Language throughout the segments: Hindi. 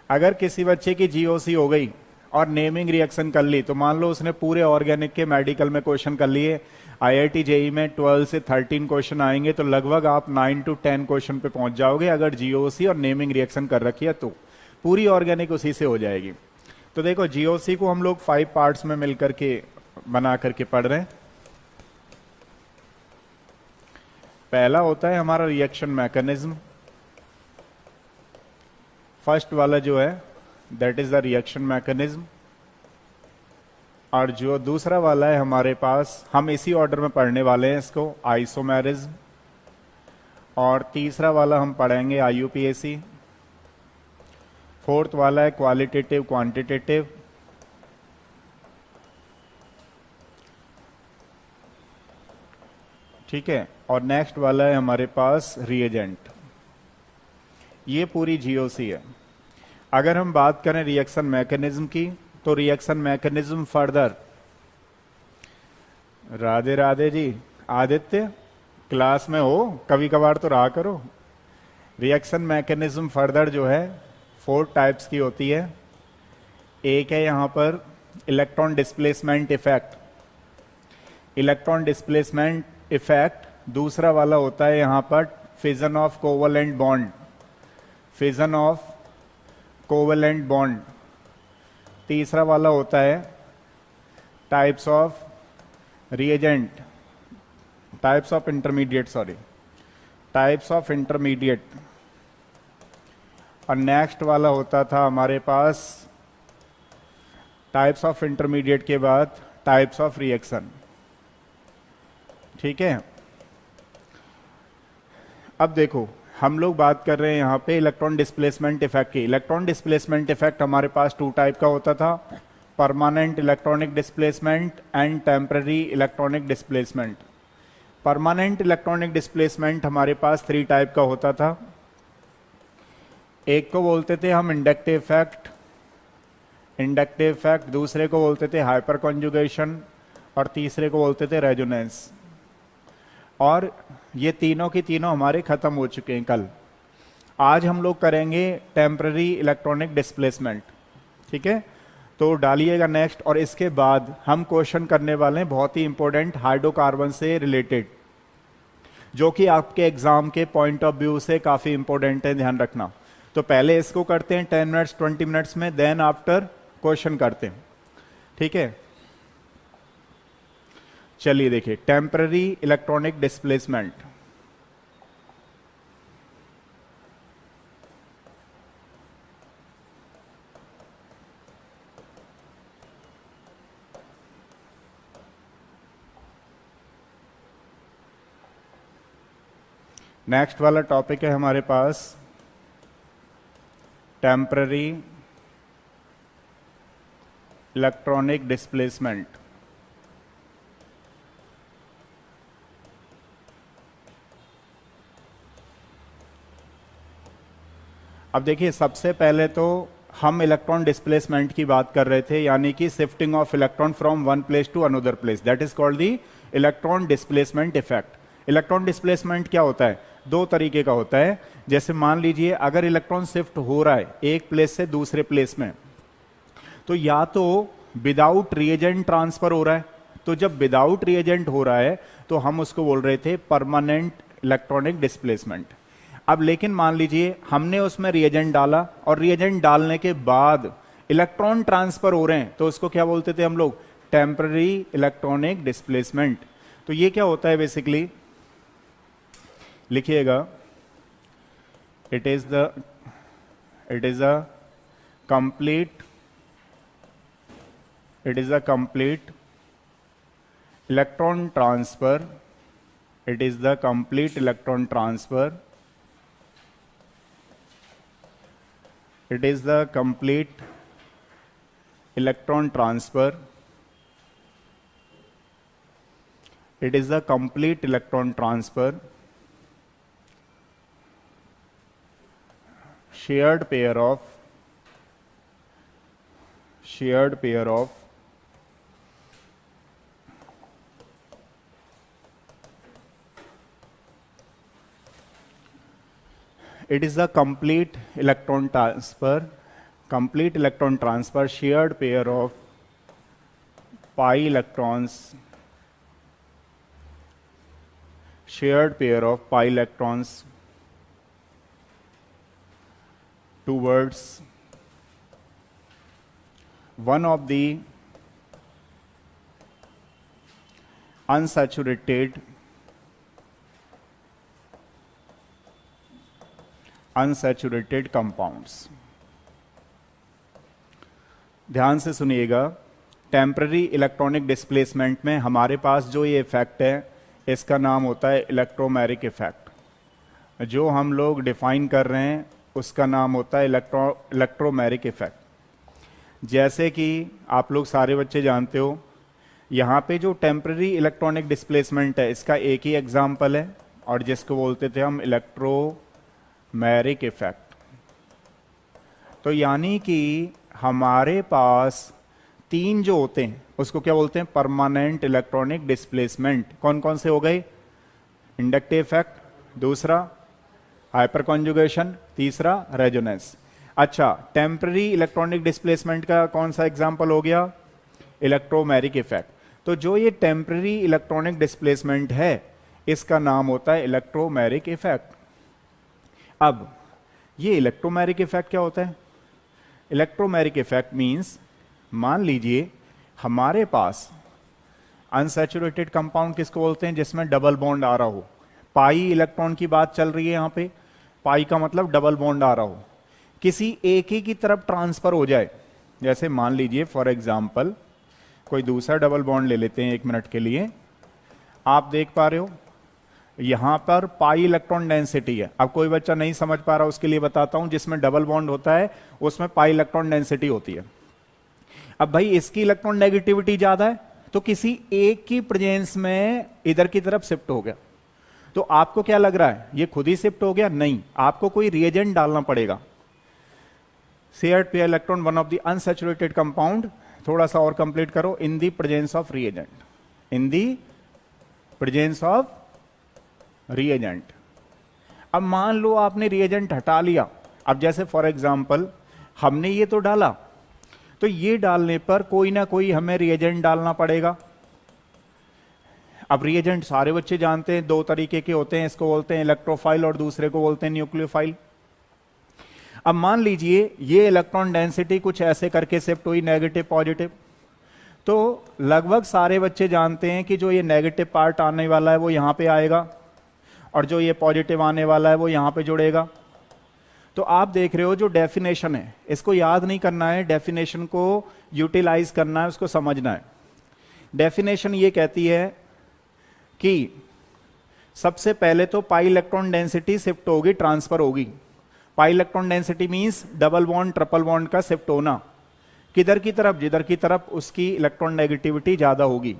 अगर किसी बच्चे की जीओसी हो गई और नेमिंग रिएक्शन कर ली, तो मान लो उसने पूरे ऑर्गेनिक के मेडिकल में क्वेश्चन कर लिए, आईआईटी जेई में 12 से 13 क्वेश्चन आएंगे, तो लगभग आप 9 to 10 क्वेश्चन पे पहुंच जाओगे अगर जीओसी और नेमिंग रिएक्शन कर रखी है तो। पूरी ऑर्गेनिक उसी से हो जाएगी। तो देखो जीओसी को हम लोग 5 पार्ट्स में मिलकर के बना करके पढ़ रहे हैं। पहला होता है हमारा रिएक्शन मैकेनिज्म। फर्स्ट वाला जो है that is the reaction mechanism, और जो दूसरा वाला है हमारे पास, हम इसी ऑर्डर में पढ़ने वाले हैं इसको, आइसोमेरिज्म। और तीसरा वाला हम पढ़ेंगे आईयूपीएसी। फोर्थ वाला है क्वालिटेटिव क्वांटिटेटिव। ठीक है, और नेक्स्ट वाला है हमारे पास रिएजेंट। ये पूरी जीओसी है। अगर हम बात करें रिएक्शन मैकेनिज्म की, तो reaction mechanism further, Radhe Radhe ji, Aditya class में हो, कभी कभार तो रहा करो। रिएक्शन मैकेनिज्म फर्दर जो है 4 टाइप्स की होती है। एक है यहां पर electron displacement effect, electron displacement effect. दूसरा वाला होता है यहां पर fission of covalent bond, fission of covalent bond. तीसरा वाला होता है types of reagent, types of intermediate, sorry, types of intermediate. और नेक्स्ट वाला होता था हमारे पास टाइप्स ऑफ इंटरमीडिएट के बाद टाइप्स ऑफ रिएक्शन। ठीक है, अब देखो हम लोग बात कर रहे हैं यहां पे इलेक्ट्रॉन डिस्प्लेसमेंट इफेक्ट की। इलेक्ट्रॉन डिस्प्लेसमेंट इफेक्ट हमारे पास 2 टाइप का होता था, permanent electronic displacement and temporary electronic displacement. Permanent electronic displacement हमारे पास 3 टाइप का होता था। एक को बोलते थे हम इंडक्टिव इफेक्ट, इंडक्टिव इफेक्ट, दूसरे को बोलते थे हाइपर कॉन्जुगेशन, और तीसरे को बोलते थे रेजोनेंस। और ये तीनों की तीनों हमारे खत्म हो चुके हैं कल। आज हम लोग करेंगे टेम्पररी इलेक्ट्रॉनिक डिस्प्लेसमेंट। ठीक है, तो डालिएगा नेक्स्ट। और इसके बाद हम क्वेश्चन करने वाले हैं बहुत ही इंपॉर्टेंट हाइड्रोकार्बन से रिलेटेड, जो कि आपके एग्जाम के पॉइंट ऑफ व्यू से काफी इंपॉर्टेंट है, ध्यान रखना। तो पहले इसको करते हैं 10 मिनट्स 20 मिनट्स में, देन आफ्टर क्वेश्चन करते हैं। ठीक है, चलिए देखिए टेम्पररी इलेक्ट्रॉनिक डिस्प्लेसमेंट। नेक्स्ट वाला टॉपिक है हमारे पास टेम्पररी इलेक्ट्रॉनिक डिस्प्लेसमेंट। अब देखिए सबसे पहले तो हम इलेक्ट्रॉन डिस्प्लेसमेंट की बात कर रहे थे, यानी कि shifting of electron from one place to another place, that is called the electron displacement effect. Electron displacement क्या होता है? 2 तरीके का होता है। जैसे मान लीजिए अगर इलेक्ट्रॉन शिफ्ट हो रहा है एक प्लेस से दूसरे प्लेस में, तो या तो विदाउट रिएजेंट ट्रांसफर हो रहा है, तो जब विदाउट रिएजेंट हो रहा है तो हम उसको बोल रहे थे परमानेंट इलेक्ट्रॉनिक डिस्प्लेसमेंट। अब लेकिन मान लीजिए हमने उसमें रिएजेंट डाला और रिएजेंट डालने के बाद इलेक्ट्रॉन ट्रांसफर हो रहे हैं, तो उसको क्या बोलते थे हम लोग? Temporary electronic displacement. तो ये क्या होता है बेसिकली, लिखिएगा, it is a complete electron transfer. It is the complete electron transfer. It is the complete electron transfer. It is the complete electron transfer. Shared pair of it is the complete electron transfer complete electron transfer, shared pair of pi electrons, shared pair of pi electrons towards one of the unsaturated compounds. ध्यान से सुनिएगा, टेम्पररी इलेक्ट्रॉनिक डिस्प्लेसमेंट में हमारे पास जो ये इफेक्ट है इसका नाम होता है इलेक्ट्रोमैरिक इफेक्ट। जो हम लोग डिफाइन कर रहे हैं उसका नाम होता है इलेक्ट्रोमैरिक इफेक्ट। जैसे कि आप लोग सारे बच्चे जानते हो, यहाँ पे जो टेम्पररी इलेक्ट्रॉनिक डिस्प्लेसमेंट है इसका एक ही एग्जाम्पल है और जिसको बोलते थे हम इलेक्ट्रोमैरिक इफेक्ट। तो यानी कि हमारे पास तीन जो होते हैं उसको क्या बोलते हैं, परमानेंट इलेक्ट्रॉनिक डिस्प्लेसमेंट। कौन कौन से हो गए, इंडक्टिव इफेक्ट, दूसरा हाइपर कॉन्जुगेशन, तीसरा रेजोनेंस। अच्छा, टेम्पररी इलेक्ट्रॉनिक डिस्प्लेसमेंट का कौन सा एग्जांपल हो गया, इलेक्ट्रोमैरिक इफेक्ट। तो जो ये टेम्पररी इलेक्ट्रॉनिक डिस्प्लेसमेंट है इसका नाम होता है इलेक्ट्रोमैरिक इफेक्ट। अब ये इलेक्ट्रोमैरिक इफेक्ट क्या होता है, इलेक्ट्रोमैरिक इफेक्ट मींस, मान लीजिए हमारे पास अनसैचुरेटेड कंपाउंड किसको बोलते हैं, जिसमें डबल बॉन्ड आ रहा हो। पाई इलेक्ट्रॉन की बात चल रही है यहाँ पे, पाई का मतलब डबल बॉन्ड आ रहा हो, किसी एक ही की तरफ ट्रांसफर हो जाए। जैसे मान लीजिए फॉर एग्जांपल कोई दूसरा डबल बॉन्ड ले लेते हैं 1 मिनट के लिए। आप देख पा रहे हो यहां पर पाई इलेक्ट्रॉन डेंसिटी है। अब कोई बच्चा नहीं समझ पा रहा उसके लिए बताता हूं, जिसमें डबल बॉन्ड होता है उसमें पाई इलेक्ट्रॉन डेंसिटी होती है। अब भाई इसकी इलेक्ट्रॉन नेगेटिविटी ज्यादा है तो किसी एक की प्रेजेंस में इधर की तरफ शिफ्ट हो गया। तो आपको क्या लग रहा है ये खुद ही शिफ्ट हो गया, नहीं, आपको कोई रिएजेंट डालना पड़ेगा। Shared pair electron one of the unsaturated compound, थोड़ा सा और कंप्लीट करो, इन the presence of reagent, in the presence of reagent. अब मान लो आपने रिएजेंट हटा लिया। अब जैसे फॉर एग्जांपल हमने ये तो डाला, तो ये डालने पर कोई ना कोई हमें रिएजेंट डालना पड़ेगा। अब रिएजेंट सारे बच्चे जानते हैं, दो तरीके के होते हैं, इसको बोलते हैं इलेक्ट्रोफाइल और दूसरे को बोलते हैं न्यूक्लियोफाइल। अब मान लीजिए ये इलेक्ट्रॉन डेंसिटी कुछ ऐसे करके शिफ्ट हुई, नेगेटिव पॉजिटिव। तो लगभग सारे बच्चे जानते हैं कि जो ये नेगेटिव पार्ट आने वाला है वो यहां पे आएगा और जो ये पॉजिटिव आने वाला है वो यहां पे जुड़ेगा। तो आप देख रहे हो जो डेफिनेशन है इसको याद नहीं करना है, डेफिनेशन को यूटिलाइज करना है, उसको समझना है। डेफिनेशन ये कहती है कि सबसे पहले तो पाई इलेक्ट्रॉन डेंसिटी शिफ्ट होगी, ट्रांसफर होगी। पाई electron density means double bond triple bond का शिफ्ट होना, किधर की तरफ, जिधर की तरफ उसकी इलेक्ट्रॉन नेगेटिविटी ज्यादा होगी।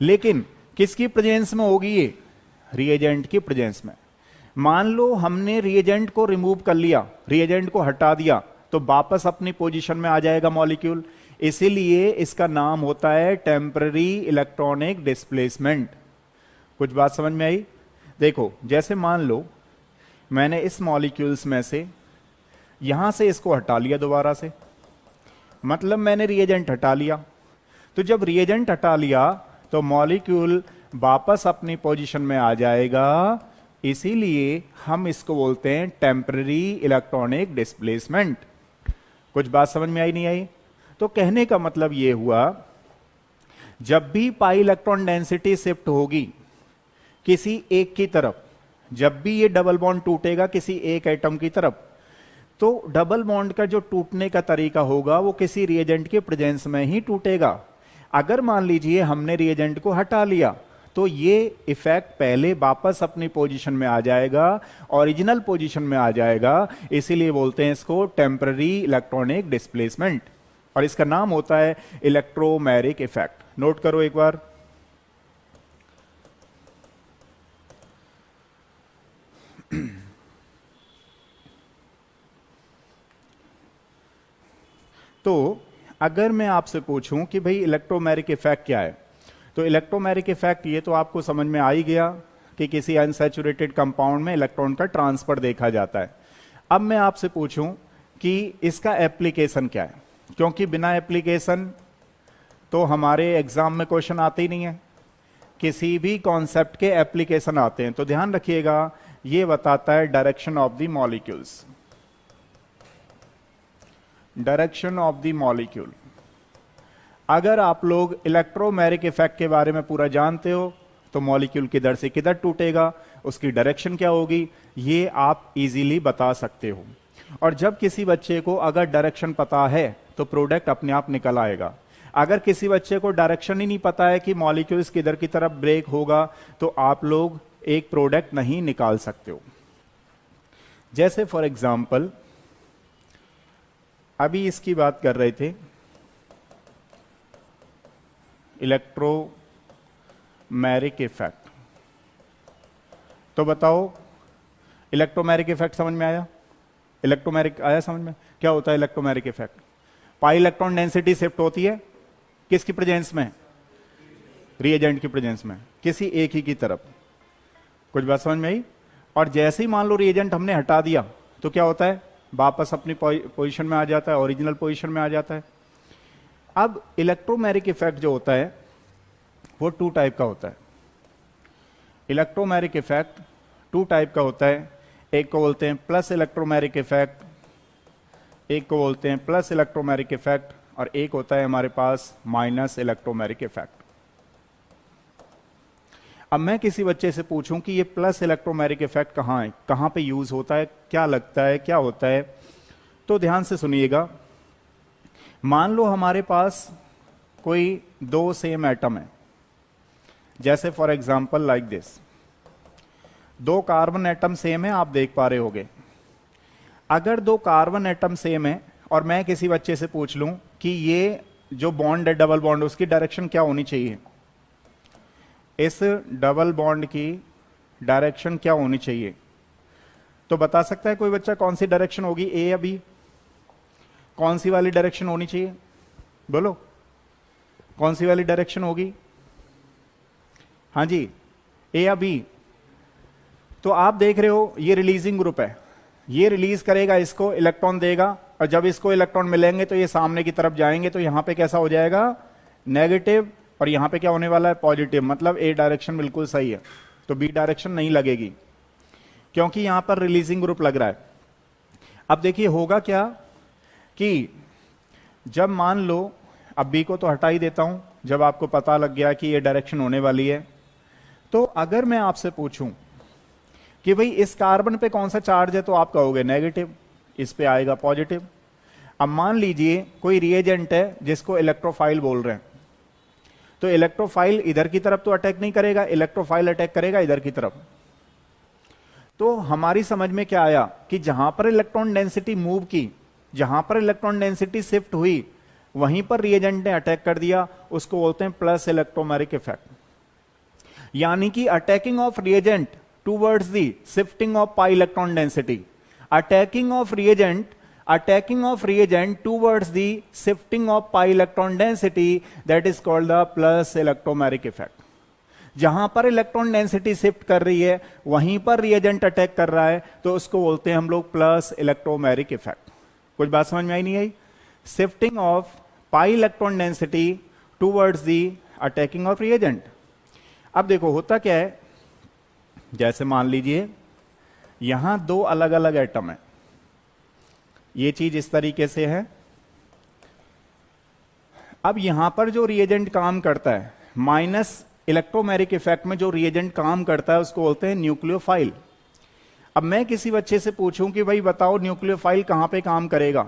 लेकिन किसकी प्रेजेंस में होगी ये, रिएजेंट की प्रेजेंस में। मान लो हमने रिएजेंट को रिमूव कर लिया, रिएजेंट को हटा दिया, तो वापस अपनी पोजीशन में आ जाएगा मॉलिक्यूल। इसीलिए इसका नाम होता है टेम्पररी इलेक्ट्रॉनिक डिस्प्लेसमेंट। कुछ बात समझ में आई? देखो जैसे मान लो मैंने इस मॉलिक्यूल्स में से यहां से इसको हटा लिया दोबारा से, मतलब मैंने रिएजेंट हटा लिया। तो जब रिएजेंट हटा लिया तो मॉलिक्यूल वापस अपनी पोजीशन में आ जाएगा। इसीलिए हम इसको बोलते हैं टेम्पररी इलेक्ट्रॉनिक डिस्प्लेसमेंट। कुछ बात समझ में आई नहीं आई? तो कहने का मतलब यह हुआ, जब भी पाई इलेक्ट्रॉन डेंसिटी शिफ्ट होगी किसी एक की तरफ, जब भी ये डबल बॉन्ड टूटेगा किसी एक एटम की तरफ, तो डबल बॉन्ड का जो टूटने का तरीका होगा वो किसी रिएजेंट के प्रेजेंस में ही टूटेगा। अगर मान लीजिए हमने रिएजेंट को हटा लिया तो ये इफेक्ट पहले वापस अपनी पोजीशन में आ जाएगा, ओरिजिनल पोजीशन में आ जाएगा। इसीलिए बोलते हैं इसको टेम्पररी इलेक्ट्रॉनिक डिस्प्लेसमेंट और इसका नाम होता है इलेक्ट्रोमैरिक इफेक्ट। नोट करो एक बार। तो अगर मैं आपसे पूछूं कि भाई इलेक्ट्रोमैरिक इफेक्ट क्या है, तो इलेक्ट्रोमैरिक इफेक्ट ये तो आपको समझ में आ ही गया कि किसी अनसैचुरेटेड कंपाउंड में इलेक्ट्रॉन का ट्रांसफर देखा जाता है। अब मैं आपसे पूछूं कि इसका एप्लीकेशन क्या है, क्योंकि बिना एप्लीकेशन तो हमारे एग्जाम में क्वेश्चन आते ही नहीं है। किसी भी कॉन्सेप्ट के एप्लीकेशन आते हैं, तो ध्यान रखिएगा ये बताता है direction of the molecules. Direction of the molecule, अगर आप लोग इलेक्ट्रोमैग्नेटिक इफेक्ट के बारे में पूरा जानते हो तो मॉलिक्यूल किधर से किधर टूटेगा, उसकी डायरेक्शन क्या होगी, ये आप इजीली बता सकते हो। और जब किसी बच्चे को अगर डायरेक्शन पता है तो प्रोडक्ट अपने आप निकल आएगा। अगर किसी बच्चे को डायरेक्शन ही नहीं पता है कि मॉलिक्यूल्स किधर की तरफ ब्रेक होगा, तो आप लोग एक प्रोडक्ट नहीं निकाल सकते हो। जैसे फॉर एग्जांपल अभी इसकी बात कर रहे थे, इलेक्ट्रोमैग्नेटिक इफेक्ट। तो बताओ इलेक्ट्रोमैग्नेटिक इफेक्ट समझ में आया? इलेक्ट्रोमैग्नेटिक आया समझ में? क्या होता है इलेक्ट्रोमैग्नेटिक इफेक्ट? पाई इलेक्ट्रॉन डेंसिटी शिफ्ट होती है किसकी प्रेजेंस में? रिएजेंट की प्रेजेंस में, किसी एक ही की तरफ। कुछ बात समझ में आई? और जैसे ही मान लो रिएजेंट हमने हटा दिया तो क्या होता है, वापस अपनी पोजीशन में आ जाता है, ओरिजिनल पोजीशन में आ जाता है। अब इलेक्ट्रोमैग्नेटिक इफेक्ट जो होता है वो टू टाइप का होता है। इलेक्ट्रोमैग्नेटिक इफेक्ट टू टाइप का होता है। एक को बोलते हैं प्लस इलेक्ट्रोमैग्नेटिक इफेक्ट, एक को बोलते हैं प्लस इलेक्ट्रोमैग्नेटिक इफेक्ट, और एक होता है हमारे पास माइनस इलेक्ट्रोमैग्नेटिक इफेक्ट। अब मैं किसी बच्चे से पूछूं कि ये प्लस इलेक्ट्रोमैग्नेटिक इफेक्ट कहां है, कहां पे यूज होता है, क्या लगता है, क्या होता है, तो ध्यान से सुनिएगा। मान लो हमारे पास कोई दो सेम एटम है, जैसे फॉर एग्जांपल लाइक दिस, दो कार्बन एटम सेम है, आप देख पा रहे होगे। अगर दो कार्बन एटम सेम है और मैं किसी बच्चे से पूछ लूं कि ये जो बॉन्ड है डबल बॉन्ड, उसकी डायरेक्शन क्या होनी चाहिए, इस डबल बॉन्ड की डायरेक्शन क्या होनी चाहिए, तो बता सकता है कोई बच्चा कौन सी डायरेक्शन होगी, ए या बी? कौन सी वाली डायरेक्शन होनी चाहिए, बोलो कौन सी वाली डायरेक्शन होगी? हाँ जी, ए या बी? तो आप देख रहे हो ये रिलीजिंग ग्रुप है, ये रिलीज करेगा, इसको इलेक्ट्रॉन देगा, और जब इसको इलेक्ट्रॉन मिलेंगे तो ये सामने की तरफ जाएंगे, तो यहां पे कैसा हो जाएगा, नेगेटिव, और यहां पे क्या होने वाला है, पॉजिटिव। मतलब ए डायरेक्शन बिल्कुल सही है, तो बी डायरेक्शन नहीं लगेगी क्योंकि यहां पर रिलीजिंग ग्रुप लग रहा है। अब देखिए होगा क्या कि जब मान लो, अब बी को तो हटा ही देता हूं, जब आपको पता लग गया कि ये डायरेक्शन होने वाली है, तो अगर मैं आपसे पूछूं कि भाई इस कार्बन पे कौन सा चार्ज है, तो आप कहोगे नेगेटिव, इस पे आएगा पॉजिटिव। अब मान लीजिए कोई रिएजेंट है जिसको इलेक्ट्रोफाइल बोल रहे हैं, तो इलेक्ट्रोफाइल इधर की तरफ तो अटैक नहीं करेगा, इलेक्ट्रोफाइल अटैक करेगा इधर की तरफ। तो हमारी समझ में क्या आया कि जहां पर इलेक्ट्रॉन डेंसिटी मूव की, जहां पर इलेक्ट्रॉन डेंसिटी शिफ्ट हुई, वहीं पर रिएजेंट ने अटैक कर दिया, उसको बोलते हैं प्लस इलेक्ट्रोमैग्नेटिक इफेक्ट। यानी कि attacking of reagent towards the shifting of pi electron density, attacking of reagent towards the shifting of pi electron density, that is called the plus electromagnetic effect। जहां पर इलेक्ट्रॉन डेंसिटी शिफ्ट कर रही है वहीं पर रिएजेंट अटैक कर रहा है, तो उसको बोलते हैं हम लोग प्लस इलेक्ट्रोमैग्नेटिक इफेक्ट। कुछ बात समझ में आई नहीं आई? Shifting of pi electron density towards the attacking of reagent. अब देखो होता क्या है, जैसे मान लीजिए यहां दो अलग अलग एटम है, ये चीज इस तरीके से है। अब यहां पर जो रिएजेंट काम करता है, माइनस इलेक्ट्रोमैग्नेटिक इफेक्ट में जो रिएजेंट काम करता है उसको बोलते हैं न्यूक्लियोफाइल। अब मैं किसी बच्चे से पूछूं कि भाई बताओ न्यूक्लियोफाइल कहां पे काम करेगा,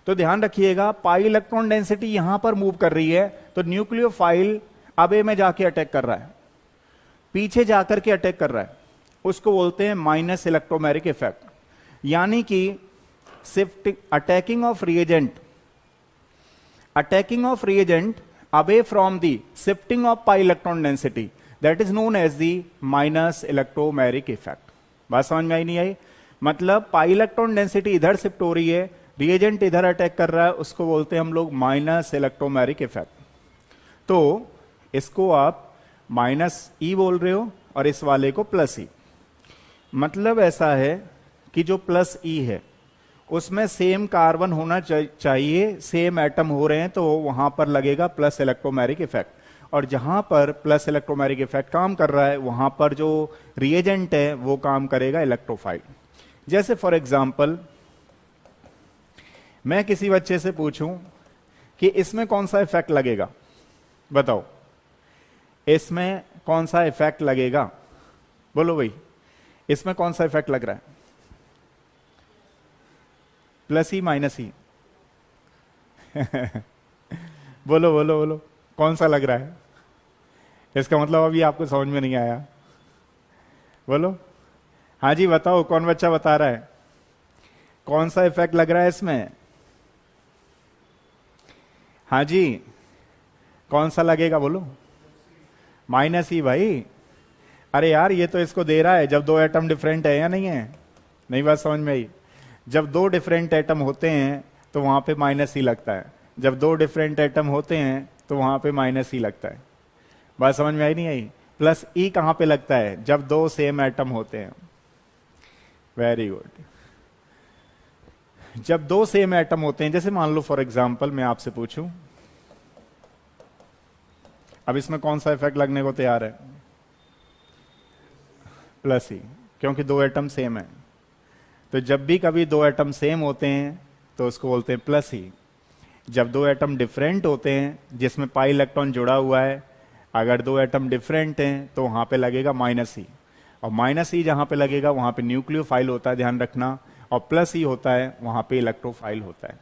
तो ध्यान रखिएगा पाई इलेक्ट्रॉन डेंसिटी यहां पर मूव कर रही है, तो न्यूक्लियोफाइल अब ए में जाके अटैक कर रहा है, पीछे जाकर के अटैक कर रहा है, उसको बोलते हैं माइनस इलेक्ट्रोमैग्नेटिक इफेक्ट। यानी कि shifting, attacking of reagent away from the shifting of pi electron density, that is known as the minus electromagnetic effect. बात समझ में आई नहीं आई? मतलब पाई इलेक्ट्रॉन डेंसिटी इधर शिफ्ट हो रही है, रिएजेंट इधर अटैक कर रहा है, उसको बोलते हैं हम लोग माइनस इलेक्ट्रोमैग्नेटिक इफेक्ट। तो इसको आप माइनस ई बोल रहे हो और इस वाले को प्लस ई। मतलब ऐसा है कि जो प्लस ई है उसमें सेम कार्बन होना चाहिए, सेम एटम हो रहे हैं, तो वहां पर लगेगा प्लस इलेक्ट्रोमैग्नेटिक इफेक्ट। और जहां पर प्लस इलेक्ट्रोमैग्नेटिक इफेक्ट काम कर रहा है वहां पर जो रिएजेंट है वो काम करेगा इलेक्ट्रोफाइल। जैसे फॉर एग्जांपल मैं किसी बच्चे से पूछूं कि इसमें कौन सा इफेक्ट लगेगा, बताओ इसमें कौन सा इफेक्ट लगेगा, बोलो भाई इसमें कौन सा इफेक्ट लग रहा है, प्लस ही माइनस ही बोलो बोलो बोलो कौन सा लग रहा है? इसका मतलब अभी आपको समझ में नहीं आया, बोलो। हाँ जी बताओ, कौन बच्चा बता रहा है कौन सा इफेक्ट लग रहा है इसमें? हाँ जी कौन सा लगेगा बोलो? माइनस ही भाई। अरे यार ये तो इसको दे रहा है जब दो एटम डिफरेंट है या नहीं है, नहीं बात समझ में आई? जब दो डिफरेंट एटम होते हैं तो वहां पे माइनस ही लगता है, जब दो डिफरेंट एटम होते हैं तो वहां पे माइनस ही लगता है। बात समझ में आई नहीं आई? प्लस ई कहां पे लगता है? जब दो सेम एटम होते हैं। Very good. जब दो सेम एटम होते हैं, जैसे मान लो फॉर एग्जांपल मैं आपसे पूछूं अब इसमें कौन सा इफेक्ट लगने को तैयार है? प्लस ही, क्योंकि दो एटम सेम है। तो जब भी कभी दो एटम सेम होते हैं तो उसको बोलते हैं प्लस ही। जब दो एटम डिफरेंट होते हैं जिसमें पाई इलेक्ट्रॉन जुड़ा हुआ है, अगर दो एटम डिफरेंट हैं तो वहां पे लगेगा माइनस ही, और माइनस ही जहां पे लगेगा वहां पे न्यूक्लियोफाइल होता है, ध्यान रखना, और प्लस ही होता है वहां पे इलेक्ट्रोफाइल होता है।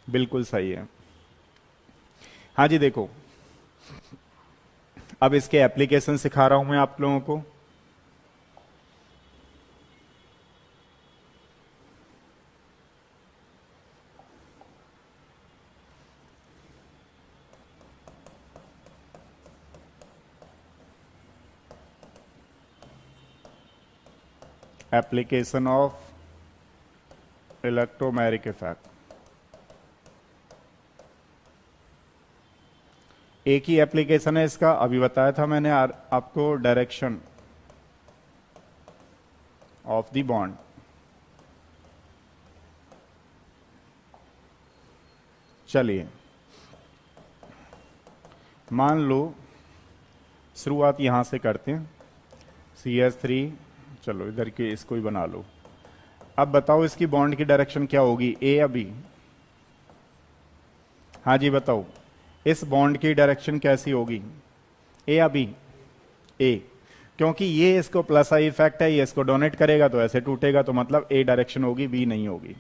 बिल्कुल सही है। हाँ जी देखो, अब इसके एप्लीकेशन सिखा रहा हूं मैं आप लोगों को। Application of electromagnetic effect. एक ही एप्लीकेशन है इसका, अभी बताया था मैंने आपको, डायरेक्शन ऑफ द बॉन्ड। चलिए मान लो शुरुआत यहां से करते हैं, CH3, चलो इधर के इसको ही बना लो। अब बताओ इसकी बॉन्ड की डायरेक्शन क्या होगी, ए या बी? हाँ जी बताओ, इस बॉन्ड की डायरेक्शन कैसी होगी, ए या बी? ए, क्योंकि ये इसको प्लस आई इफेक्ट है, ये इसको डोनेट करेगा तो ऐसे टूटेगा, तो मतलब ए डायरेक्शन होगी, बी नहीं होगी।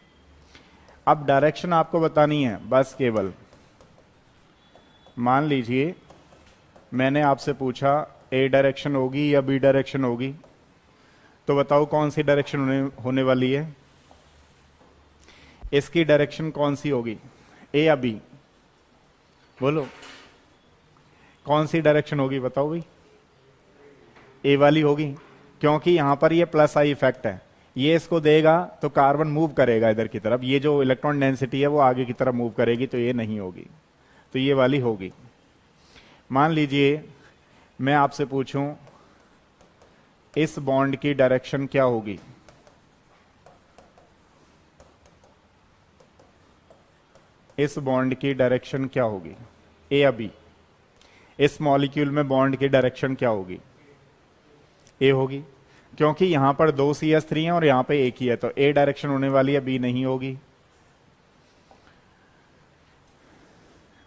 अब डायरेक्शन आपको बतानी है बस केवल। मान लीजिए मैंने आपसे पूछा ए डायरेक्शन होगी या बी डायरेक्शन होगी, तो बताओ कौन सी डायरेक्शन होने वाली है? इसकी डायरेक्शन कौन सी होगी, ए या बी? बोलो कौन सी डायरेक्शन होगी, बताओ भाई। ए वाली होगी, क्योंकि यहां पर ये प्लस आई इफेक्ट है, ये इसको देगा तो कार्बन मूव करेगा इधर की तरफ, ये जो इलेक्ट्रॉन डेंसिटी है वो आगे की तरफ मूव करेगी, तो ये नहीं होगी, तो ये वाली होगी। मान लीजिए मैं आपसे पूछूं इस बॉन्ड की डायरेक्शन क्या होगी, इस बॉन्ड की डायरेक्शन क्या होगी, ए या बी? इस मॉलिक्यूल में बॉन्ड की डायरेक्शन क्या होगी, ए होगी, क्योंकि यहां पर दो CH3 हैं और यहां पे एक ही है, तो ए डायरेक्शन होने वाली है, बी नहीं होगी।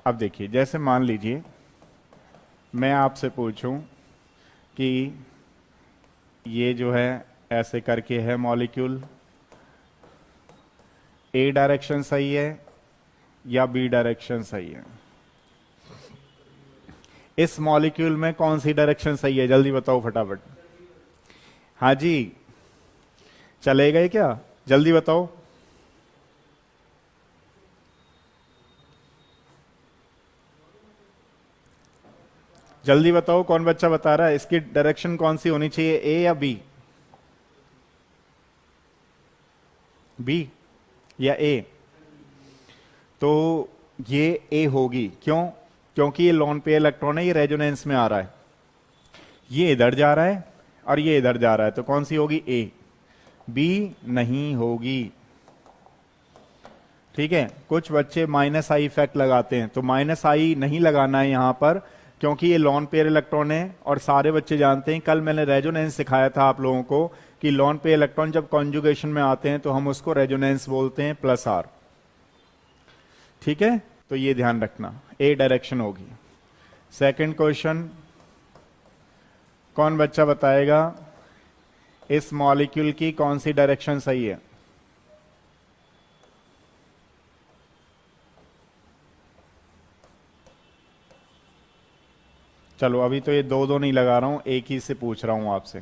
अब देखिए, जैसे मान लीजिए मैं आपसे पूछूं कि ये जो है ऐसे करके है मॉलिक्यूल, ए डायरेक्शन सही है या बी डायरेक्शन सही है? इस मॉलिक्यूल में कौन सी डायरेक्शन सही है, जल्दी बताओ फटाफट। हाँ जी चले गए क्या, जल्दी बताओ। जल्दी बताओ कौन बच्चा बता रहा है, इसकी डायरेक्शन कौन सी होनी चाहिए, ए या बी? बी या ए? तो ये ए होगी, क्यों? क्योंकि ये लोन पे इलेक्ट्रॉन है, ये रेजोनेंस में आ रहा है, ये इधर जा रहा है और ये इधर जा रहा है, तो कौन सी होगी, ए। बी नहीं होगी। ठीक है, कुछ बच्चे माइनस आई इफेक्ट लगाते हैं, तो माइनस आई नहीं लगाना है यहां पर, क्योंकि ये लॉन पेयर इलेक्ट्रॉन है और सारे बच्चे जानते हैं, कल मैंने रेजोनेंस सिखाया था आप लोगों को कि लॉन पेयर इलेक्ट्रॉन जब कॉन्जुगेशन में आते हैं तो हम उसको रेजोनेंस बोलते हैं प्लस आर। ठीक है, तो ये ध्यान रखना, ए डायरेक्शन होगी। सेकंड क्वेश्चन, कौन बच्चा बताएगा इस मॉलिक्यूल की कौन सी डायरेक्शन सही है? चलो अभी तो ये दो दो नहीं लगा रहा हूं, एक ही से पूछ रहा हूं आपसे,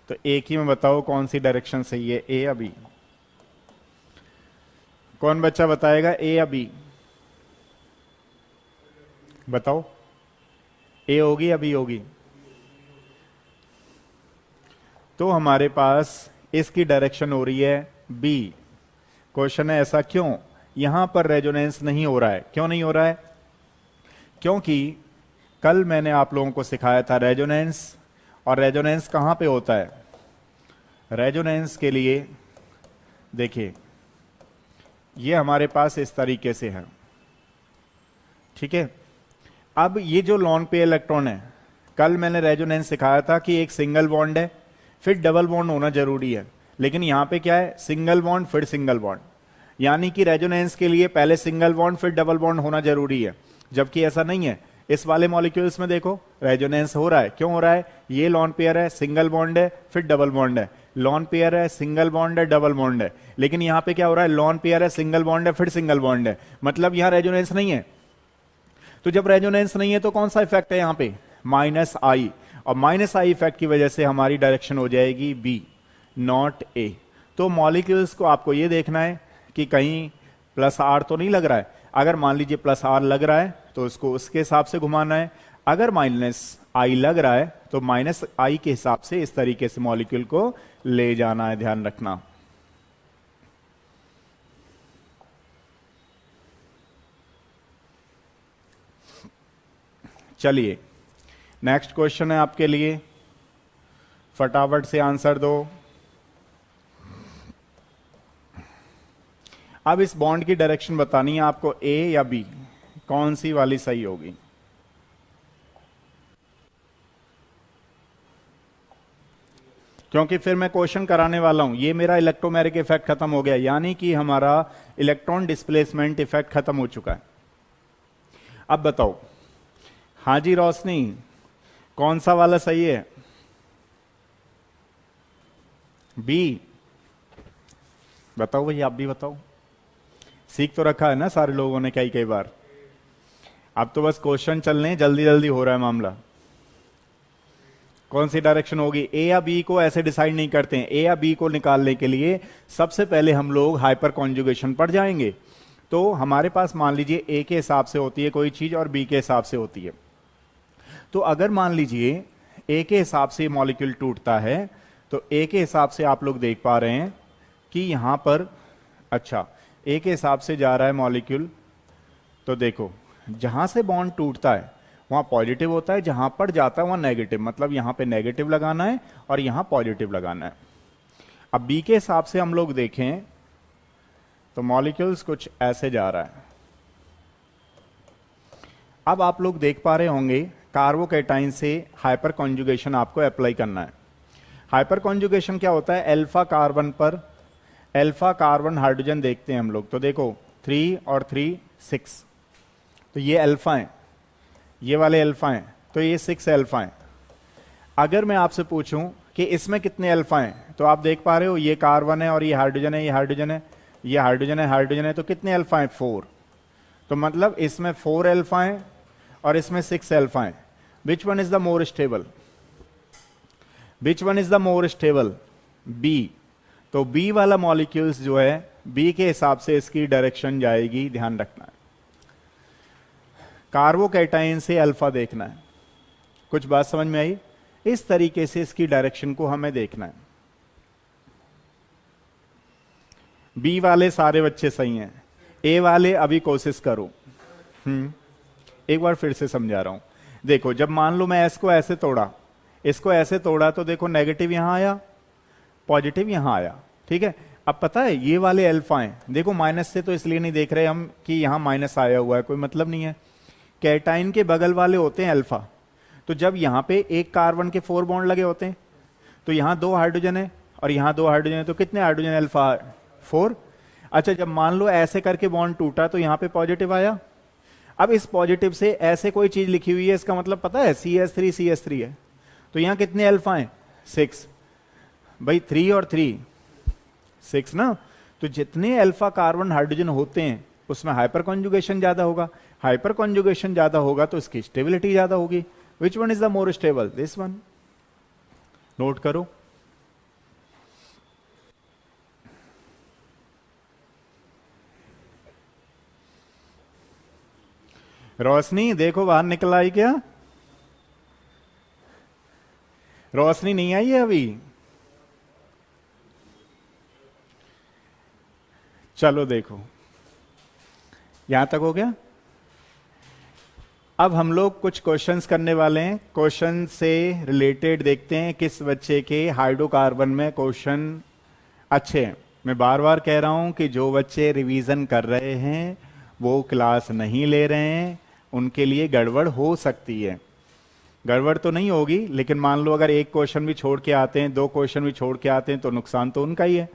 तो एक ही में बताओ कौन सी डायरेक्शन सही है, ए या बी? कौन बच्चा बताएगा ए या बी? बताओ, ए होगी या बी होगी? तो हमारे पास इसकी डायरेक्शन हो रही है बी। क्वेश्चन है ऐसा क्यों? यहां पर रेजोनेंस नहीं हो रहा है। क्यों नहीं हो रहा है? क्योंकि कल मैंने आप लोगों को सिखाया था रेजोनेंस, और रेजोनेंस कहां पे होता है? रेजोनेंस के लिए देखिए, ये हमारे पास इस तरीके से है। ठीक है, अब ये जो लॉन पे इलेक्ट्रॉन है, कल मैंने रेजोनेंस सिखाया था कि एक सिंगल बॉन्ड है, फिर डबल बॉन्ड होना जरूरी है, लेकिन यहां पे क्या है, सिंगल बॉन्ड फिर सिंगल बॉन्ड, यानी कि रेजोनेंस के लिए पहले सिंगल बॉन्ड फिर डबल बॉन्ड होना जरूरी है, जबकि ऐसा नहीं है। इस वाले मॉलिक्यूल्स में देखो रेजोनेंस हो रहा है। क्यों हो रहा है? ये लॉन पेयर है, सिंगल बॉन्ड है, फिर डबल बॉन्ड है, लॉन पेयर है, सिंगल बॉन्ड है, डबल बॉन्ड है, लेकिन यहां पे क्या हो रहा है, लॉन पेयर है, सिंगल बॉन्ड है, फिर सिंगल बॉन्ड है, मतलब यहां रेजोनेंस नहीं है। तो जब रेजोनेंस नहीं है तो कौन सा इफेक्ट है यहां पे? माइनस आई, और माइनस आई इफेक्ट की वजह से हमारी डायरेक्शन हो जाएगी बी, नॉट ए। तो मॉलिक्यूल्स को आपको ये देखना है कि कहीं प्लस आर तो नहीं लग रहा है। अगर मान लीजिए प्लस आर लग रहा है तो उसको उसके हिसाब से घुमाना है, अगर माइनस आई लग रहा है तो माइनस आई के हिसाब से इस तरीके से मॉलिक्यूल को ले जाना है, ध्यान रखना। चलिए नेक्स्ट क्वेश्चन है आपके लिए, फटाफट से आंसर दो। अब इस बॉन्ड की डायरेक्शन बतानी है आपको, ए या बी, कौन सी वाली सही होगी? क्योंकि फिर मैं क्वेश्चन कराने वाला हूं। ये मेरा इलेक्ट्रोमैग्नेटिक इफेक्ट खत्म हो गया, यानी कि हमारा इलेक्ट्रॉन डिस्प्लेसमेंट इफेक्ट खत्म हो चुका है। अब बताओ, हाँ जी रोशनी, कौन सा वाला सही है? बी? बताओ भाई, आप भी बताओ, सीख तो रखा है ना सारे लोगों ने कई कई बार। अब तो बस क्वेश्चन चलने, जल्दी जल्दी हो रहा है मामला। कौन सी डायरेक्शन होगी? ए या बी को ऐसे डिसाइड नहीं करते हैं। ए या बी को निकालने के लिए सबसे पहले हम लोग हाइपर कॉन्जुगेशन पर जाएंगे। तो हमारे पास मान लीजिए ए के हिसाब से होती है कोई चीज और बी के हिसाब से होती है। तो अगर मान लीजिए ए के हिसाब से मॉलिक्यूल टूटता है, तो ए के हिसाब से आप लोग देख पा रहे हैं कि यहां पर, अच्छा ए के हिसाब से जा रहा है मॉलिक्यूल, तो देखो जहां से बॉन्ड टूटता है वहां पॉजिटिव होता है, जहां पर जाता है वहां नेगेटिव, मतलब यहां पे नेगेटिव लगाना है और यहां पॉजिटिव लगाना है। अब बी के हिसाब से हम लोग देखें तो मॉलिक्यूल्स कुछ ऐसे जा रहा है। अब आप लोग देख पा रहे होंगे कार्बोकैटाइन से हाइपर कॉन्जुगेशन आपको अप्लाई करना है। हाइपर कॉन्जुगेशन क्या होता है? अल्फा कार्बन पर अल्फा कार्बन हाइड्रोजन देखते हैं हम लोग, तो देखो 3 और 3 6, तो ये अल्फा है, ये वाले अल्फा हैं, तो ये 6 अल्फा हैं। अगर मैं आपसे पूछूं कि इसमें कितने अल्फा हैं, तो आप देख पा रहे हो ये कार्बन है और ये हाइड्रोजन है, ये हाइड्रोजन है, ये हाइड्रोजन है, हाइड्रोजन है, तो कितने अल्फा हैं? 4। तो मतलब इसमें 4 अल्फा हैं और इसमें 6 अल्फा हैं। Which one is the more stable? Which one is the more stable? B. तो बी वाला मॉलिक्यूल्स जो है, बी के हिसाब से इसकी डायरेक्शन जाएगी, ध्यान रखना है। कार्बोकैटाइन से अल्फा देखना है। कुछ बात समझ में आई? इस तरीके से इसकी डायरेक्शन को हमें देखना है। बी वाले सारे बच्चे सही हैं, ए वाले अभी कोशिश करो। एक बार फिर से समझा रहा हूं। देखो जब मान लो मैं इसको ऐसे तोड़ा, इसको ऐसे तोड़ा, तो देखो नेगेटिव यहां आया, पॉजिटिव यहां आया, ठीक है। अब पता है ये वाले अल्फा हैं, देखो माइनस से तो इसलिए नहीं देख रहे हम कि यहां माइनस आया हुआ है, कोई मतलब नहीं है। कैटाइन के बगल वाले होते हैं अल्फा, तो जब यहां पे एक कार्बन के 4 बॉन्ड लगे होते हैं तो यहां 2 हाइड्रोजन है और यहां 2 हाइड्रोजन है, तो कितने हाइड्रोजन अल्फा? 4। अच्छा, जब मान लो ऐसे करके बॉन्ड टूटा तो यहां पे पॉजिटिव आया। अब इस पॉजिटिव से ऐसे कोई चीज लिखी हुई है, इसका मतलब पता है CH3 है, तो यहां कितने अल्फा हैं? 6। भाई 3 और 3 6 ना, तो जितने अल्फा कार्बन हाइड्रोजन होते हैं उसमें हाइपर कॉन्जुगेशन ज्यादा होगा, हाइपर कॉन्जुगेशन ज्यादा होगा तो इसकी स्टेबिलिटी ज्यादा होगी। विच one is the more stable? This one. Note करो। रोशनी देखो बाहर निकल आई क्या? रोशनी नहीं आई है अभी? चलो देखो, यहां तक हो गया। अब हम लोग कुछ क्वेश्चंस करने वाले हैं, क्वेश्चन से रिलेटेड देखते हैं किस बच्चे के हाइड्रोकार्बन में क्वेश्चन अच्छे हैं। मैं बार बार कह रहा हूं कि जो बच्चे रिवीजन कर रहे हैं वो क्लास नहीं ले रहे हैं, उनके लिए गड़बड़ हो सकती है। गड़बड़ तो नहीं होगी, लेकिन मान लो अगर एक क्वेश्चन भी छोड़ के आते हैं, 2 क्वेश्चन भी छोड़ के आते हैं, तो नुकसान तो उनका ही है।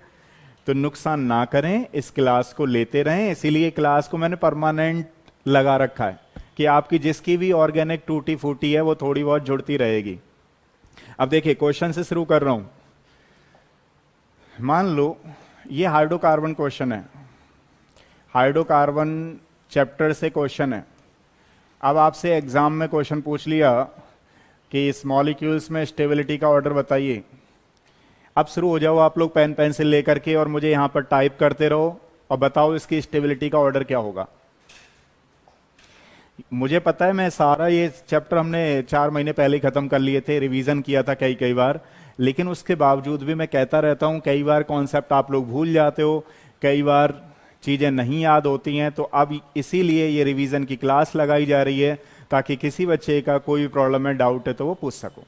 तो नुकसान ना करें, इस क्लास को लेते रहें। इसीलिए क्लास को मैंने परमानेंट लगा रखा है कि आपकी जिसकी भी ऑर्गेनिक टूटी फूटी है वो थोड़ी बहुत जुड़ती रहेगी। अब देखिए क्वेश्चन से शुरू कर रहा हूं। मान लो ये हाइड्रोकार्बन क्वेश्चन है, हाइड्रोकार्बन चैप्टर से क्वेश्चन है। अब आपसे एग्जाम में क्वेश्चन पूछ लिया कि इस मॉलिक्यूल्स में स्टेबिलिटी का ऑर्डर बताइए। अब शुरू हो जाओ आप लोग पेन पेंसिल लेकर के और मुझे यहां पर टाइप करते रहो और बताओ इसकी स्टेबिलिटी का ऑर्डर क्या होगा। मुझे पता है, मैं सारा ये चैप्टर हमने 4 महीने पहले ही खत्म कर लिए थे, रिवीजन किया था कई बार, लेकिन उसके बावजूद भी मैं कहता रहता हूं कई बार कॉन्सेप्ट आप लोग भूल जाते हो, कई बार चीजें नहीं याद होती हैं। तो अब इसीलिए ये रिवीजन की क्लास लगाई जा रही है ताकि किसी बच्चे का कोई भी प्रॉब्लम है, डाउट है तो वो पूछ सको।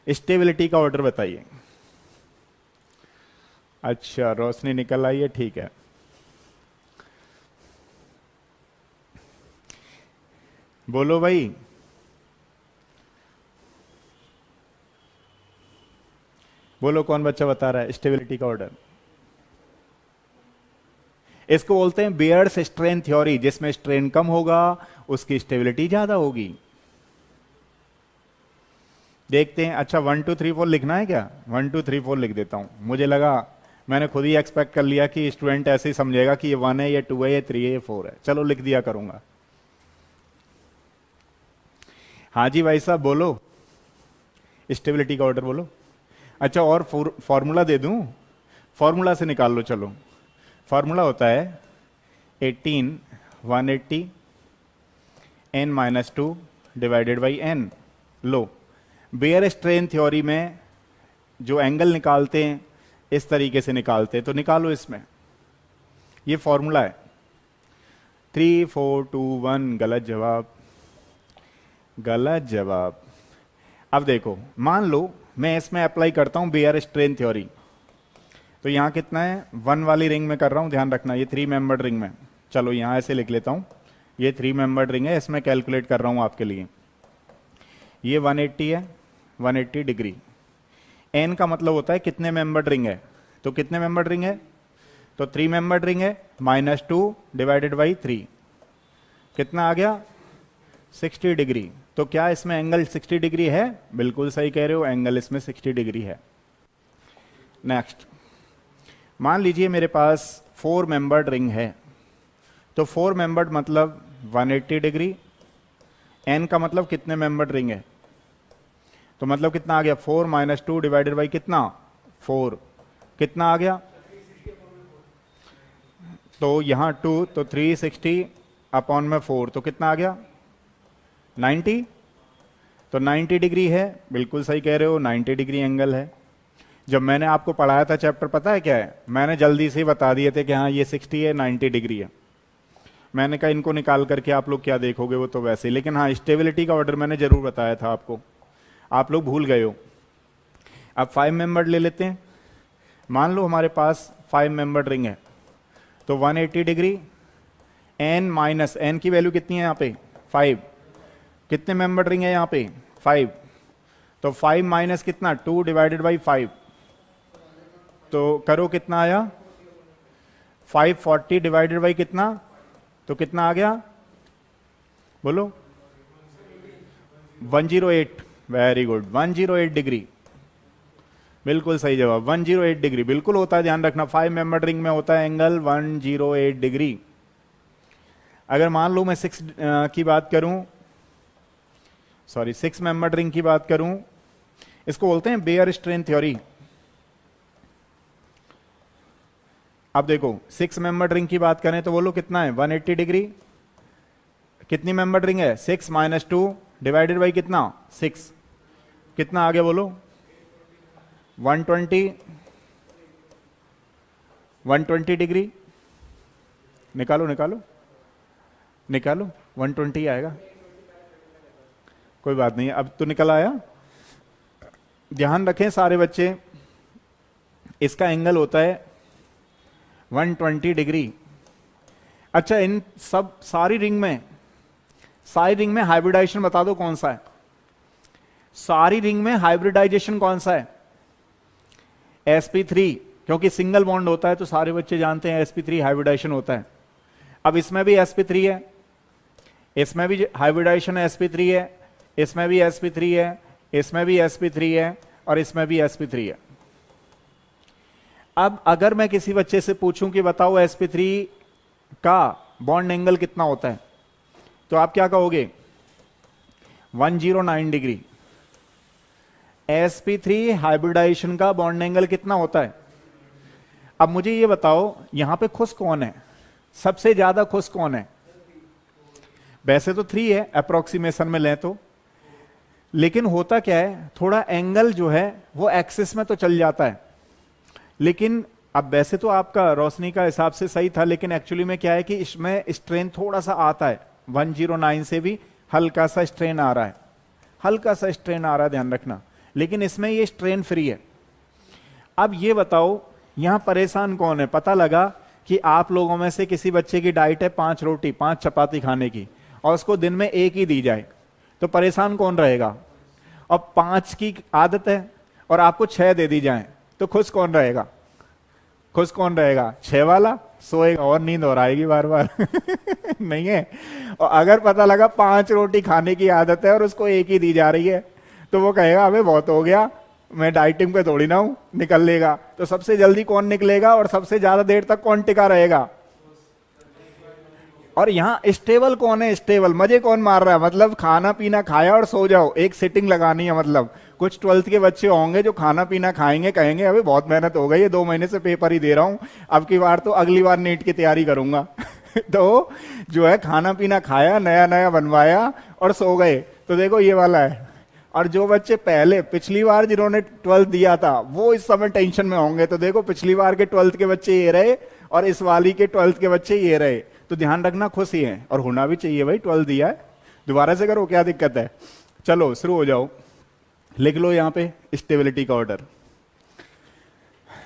स्टेबिलिटी का ऑर्डर बताइए। अच्छा, रोशनी निकल आई है, ठीक है। बोलो भाई, बोलो कौन बच्चा बता रहा है स्टेबिलिटी का ऑर्डर? इसको बोलते हैं बेयर्स स्ट्रेन थ्योरी, जिसमें स्ट्रेन कम होगा उसकी स्टेबिलिटी ज्यादा होगी। देखते हैं। अच्छा 1 2 3 4 लिखना है क्या? 1 2 3 4 लिख देता हूं। मुझे लगा, मैंने खुद ही एक्सपेक्ट कर लिया कि स्टूडेंट ऐसे ही समझेगा कि ये 1 है, ये 2 है, ये 3 है, ये 4 है। चलो लिख दिया करूंगा। हाँ जी भाई साहब बोलो, स्टेबिलिटी का ऑर्डर बोलो। अच्छा, और फॉर्मूला दे दूं? फॉर्मूला से निकाल लो। चलो, फॉर्मूला होता है 18 180 n-2 डिवाइडेड बाई n। लो, बेयर स्ट्रेन थ्योरी में जो एंगल निकालते हैं इस तरीके से निकालते हैं, तो निकालो इसमें। ये फॉर्मूला है। 3 4 2 1 गलत जवाब, गलत जवाब। अब देखो, मान लो मैं इसमें अप्लाई करता हूं बेयर स्ट्रेन थ्योरी, तो यहां कितना है? 1 वाली रिंग में कर रहा हूं, ध्यान रखना, ये 3 मेंबर्ड रिंग में। चलो यहां ऐसे लिख लेता हूं, ये 3 मेंबर्ड रिंग है, इसमें कैलकुलेट कर रहा हूं आपके लिए। ये 180 है, 180 डिग्री। एन का मतलब होता है कितने मेंबर्ड रिंग है, तो कितने मेंबर्ड रिंग है? तो 3 मेंबर्ड रिंग है, -2 डिवाइडेड बाई 3 कितना आ गया? 60 डिग्री। तो क्या इसमें एंगल 60 डिग्री है? बिल्कुल सही कह रहे हो, एंगल इसमें 60 डिग्री है। नेक्स्ट, मान लीजिए मेरे पास 4 मेंबर्ड रिंग है, तो 4 मेंबर्ड मतलब 180 डिग्री। एन का मतलब कितने मेंबर्ड रिंग है, तो मतलब कितना आ गया? 4 - 2 डिवाइडेड बाई कितना? 4 कितना आ गया? तो यहां 2, तो 360 अपॉन में 4, तो कितना आ गया? 90। तो 90 डिग्री है, बिल्कुल सही कह रहे हो, 90 डिग्री एंगल है। जब मैंने आपको पढ़ाया था चैप्टर, पता है क्या है? मैंने जल्दी से बता दिए थे कि हाँ ये 60 है, 90 डिग्री है। मैंने कहा इनको निकाल करके आप लोग क्या देखोगे, वो तो वैसे ही। लेकिन हाँ, स्टेबिलिटी का ऑर्डर मैंने जरूर बताया था आपको, आप लोग भूल गए हो। अब 5 मेंबर्ड ले लेते हैं। मान लो हमारे पास 5 मेंबर्ड रिंग है, तो 180 डिग्री, एन माइनस एन की वैल्यू कितनी है यहाँ पे 5। कितने मेंबर्ड रिंग है यहाँ पे 5, तो 5 माइनस कितना 2 डिवाइडेड बाई 5, तो करो कितना आया 540 डिवाइडेड बाई कितना, तो कितना आ गया बोलो 108। वेरी गुड, 108 डिग्री, बिल्कुल सही जवाब 108 डिग्री बिल्कुल होता है, ध्यान रखना 5 मेंबर्ड रिंग में होता है एंगल 108 डिग्री। अगर मान लो मैं 6 की बात करूं, सॉरी 6 मेंबर्ड रिंग की बात करूं, इसको बोलते हैं बेयर स्ट्रेन थ्योरी। अब देखो 6 मेंबर्ड रिंग की बात करें तो बोलो कितना है 180 डिग्री। कितनी मेंबर्ड रिंग है 6 माइनस 2 डिवाइडेड बाई कितना 6, कितना आ गया बोलो 120, 120 डिग्री। निकालो निकालो निकालो, 120 आएगा, कोई बात नहीं, अब तो निकल आया। ध्यान रखें सारे बच्चे, इसका एंगल होता है 120 डिग्री। अच्छा, इन सब सारी रिंग में हाइब्रिडाइजेशन बता दो कौन सा है, सारी रिंग में हाइब्रिडाइजेशन कौन सा है sp3, क्योंकि सिंगल बॉन्ड होता है तो सारे बच्चे जानते हैं sp3 हाइब्रिडाइजेशन होता है। अब इसमें भी sp3 है, इसमें भी हाइब्रिडाइजेशन sp3 है, इसमें भी sp3 है, इसमें भी sp3 है, और इसमें भी sp3 है। अब अगर मैं किसी बच्चे से पूछूं कि बताओ sp3 का बॉन्ड एंगल कितना होता है, तो आप क्या कहोगे 109 डिग्री। sp3 हाइब्रिडाइजेशन का बॉन्ड एंगल कितना होता है। अब मुझे ये बताओ यहां पे खुश कौन है, सबसे ज्यादा खुश कौन है। वैसे तो 3 है अप्रोक्सीमेशन में लें तो, लेकिन होता क्या है थोड़ा एंगल जो है वो एक्सिस में तो चल जाता है, लेकिन अब वैसे तो आपका रोशनी का हिसाब से सही था, लेकिन एक्चुअली में क्या है कि इसमें स्ट्रेन थोड़ा सा आता है, 109 से भी हल्का सा स्ट्रेन आ रहा है, हल्का सा स्ट्रेन आ रहा है, ध्यान रखना, लेकिन इसमें ये स्ट्रेन फ्री है। अब ये बताओ यहां परेशान कौन है। पता लगा कि आप लोगों में से किसी बच्चे की डाइट है 5 रोटी 5 चपाती खाने की, और उसको दिन में 1 ही दी जाए, तो परेशान कौन रहेगा। और 5 की आदत है और आपको 6 दे दी जाए, तो खुश कौन रहेगा, खुश कौन रहेगा 6 वाला, सोएगा और नींद और आएगी बार बार नहीं है। और अगर पता लगा 5 रोटी खाने की आदत है और उसको 1 ही दी जा रही है, तो वो कहेगा अबे बहुत हो गया, मैं डाइटिंग पे थोड़ी ना हूं, निकल लेगा। तो सबसे जल्दी कौन निकलेगा और सबसे ज्यादा देर तक कौन टिका रहेगा। और यहां स्टेबल कौन है, स्टेबल मजे कौन मार रहा है, मतलब खाना पीना खाया और सो जाओ, एक सिटिंग लगानी है। मतलब कुछ 12th के बच्चे होंगे जो खाना पीना खाएंगे, कहेंगे अबे बहुत मेहनत हो गई है, 2 महीने से पेपर ही दे रहा हूं, अब की बार तो अगली बार नीट की तैयारी करूंगा तो जो है खाना पीना खाया, नया नया बनवाया और सो गए, तो देखो ये वाला है। और जो बच्चे पहले पिछली बार जिन्होंने 12th दिया था वो इस समय टेंशन में होंगे, तो देखो पिछली बार के 12th के बच्चे ये रहे और इस वाली के 12th के बच्चे ये रहे। तो ध्यान रखना खुशी है, और होना भी चाहिए भाई, 12th दिया है, दोबारा से करो क्या दिक्कत है। चलो शुरू हो जाओ, लिख लो यहां पे स्टेबिलिटी का ऑर्डर।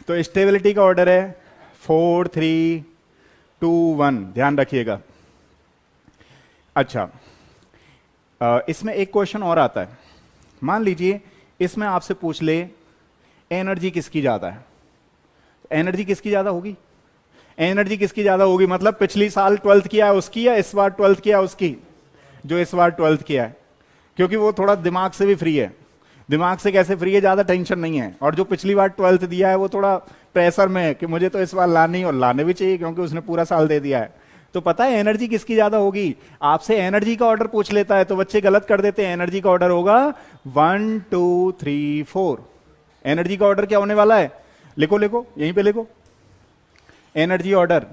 तो स्टेबिलिटी का ऑर्डर है 4 3 2 1, ध्यान रखिएगा। अच्छा, इसमें एक क्वेश्चन और आता है। मान लीजिए इसमें आपसे पूछ ले एनर्जी किसकी ज्यादा है, एनर्जी किसकी ज्यादा होगी, एनर्जी किसकी ज्यादा होगी, मतलब पिछली साल 12th किया है उसकी या इस बार 12th किया है उसकी, जो इस बार 12th किया है, क्योंकि वो थोड़ा दिमाग से भी फ्री है। दिमाग से कैसे फ्री है, ज्यादा टेंशन नहीं है। और जो पिछली बार 12th दिया है वो थोड़ा प्रेशर में है कि मुझे तो इस बार लानी, और लाने भी चाहिए क्योंकि उसने पूरा साल दे दिया है। तो पता है एनर्जी किसकी ज्यादा होगी। आपसे एनर्जी का ऑर्डर पूछ लेता है तो बच्चे गलत कर देते हैं। एनर्जी का ऑर्डर होगा 1 2 3 4। एनर्जी का ऑर्डर क्या होने वाला है, लिखो लिखो यहीं पे लिखो, एनर्जी ऑर्डर।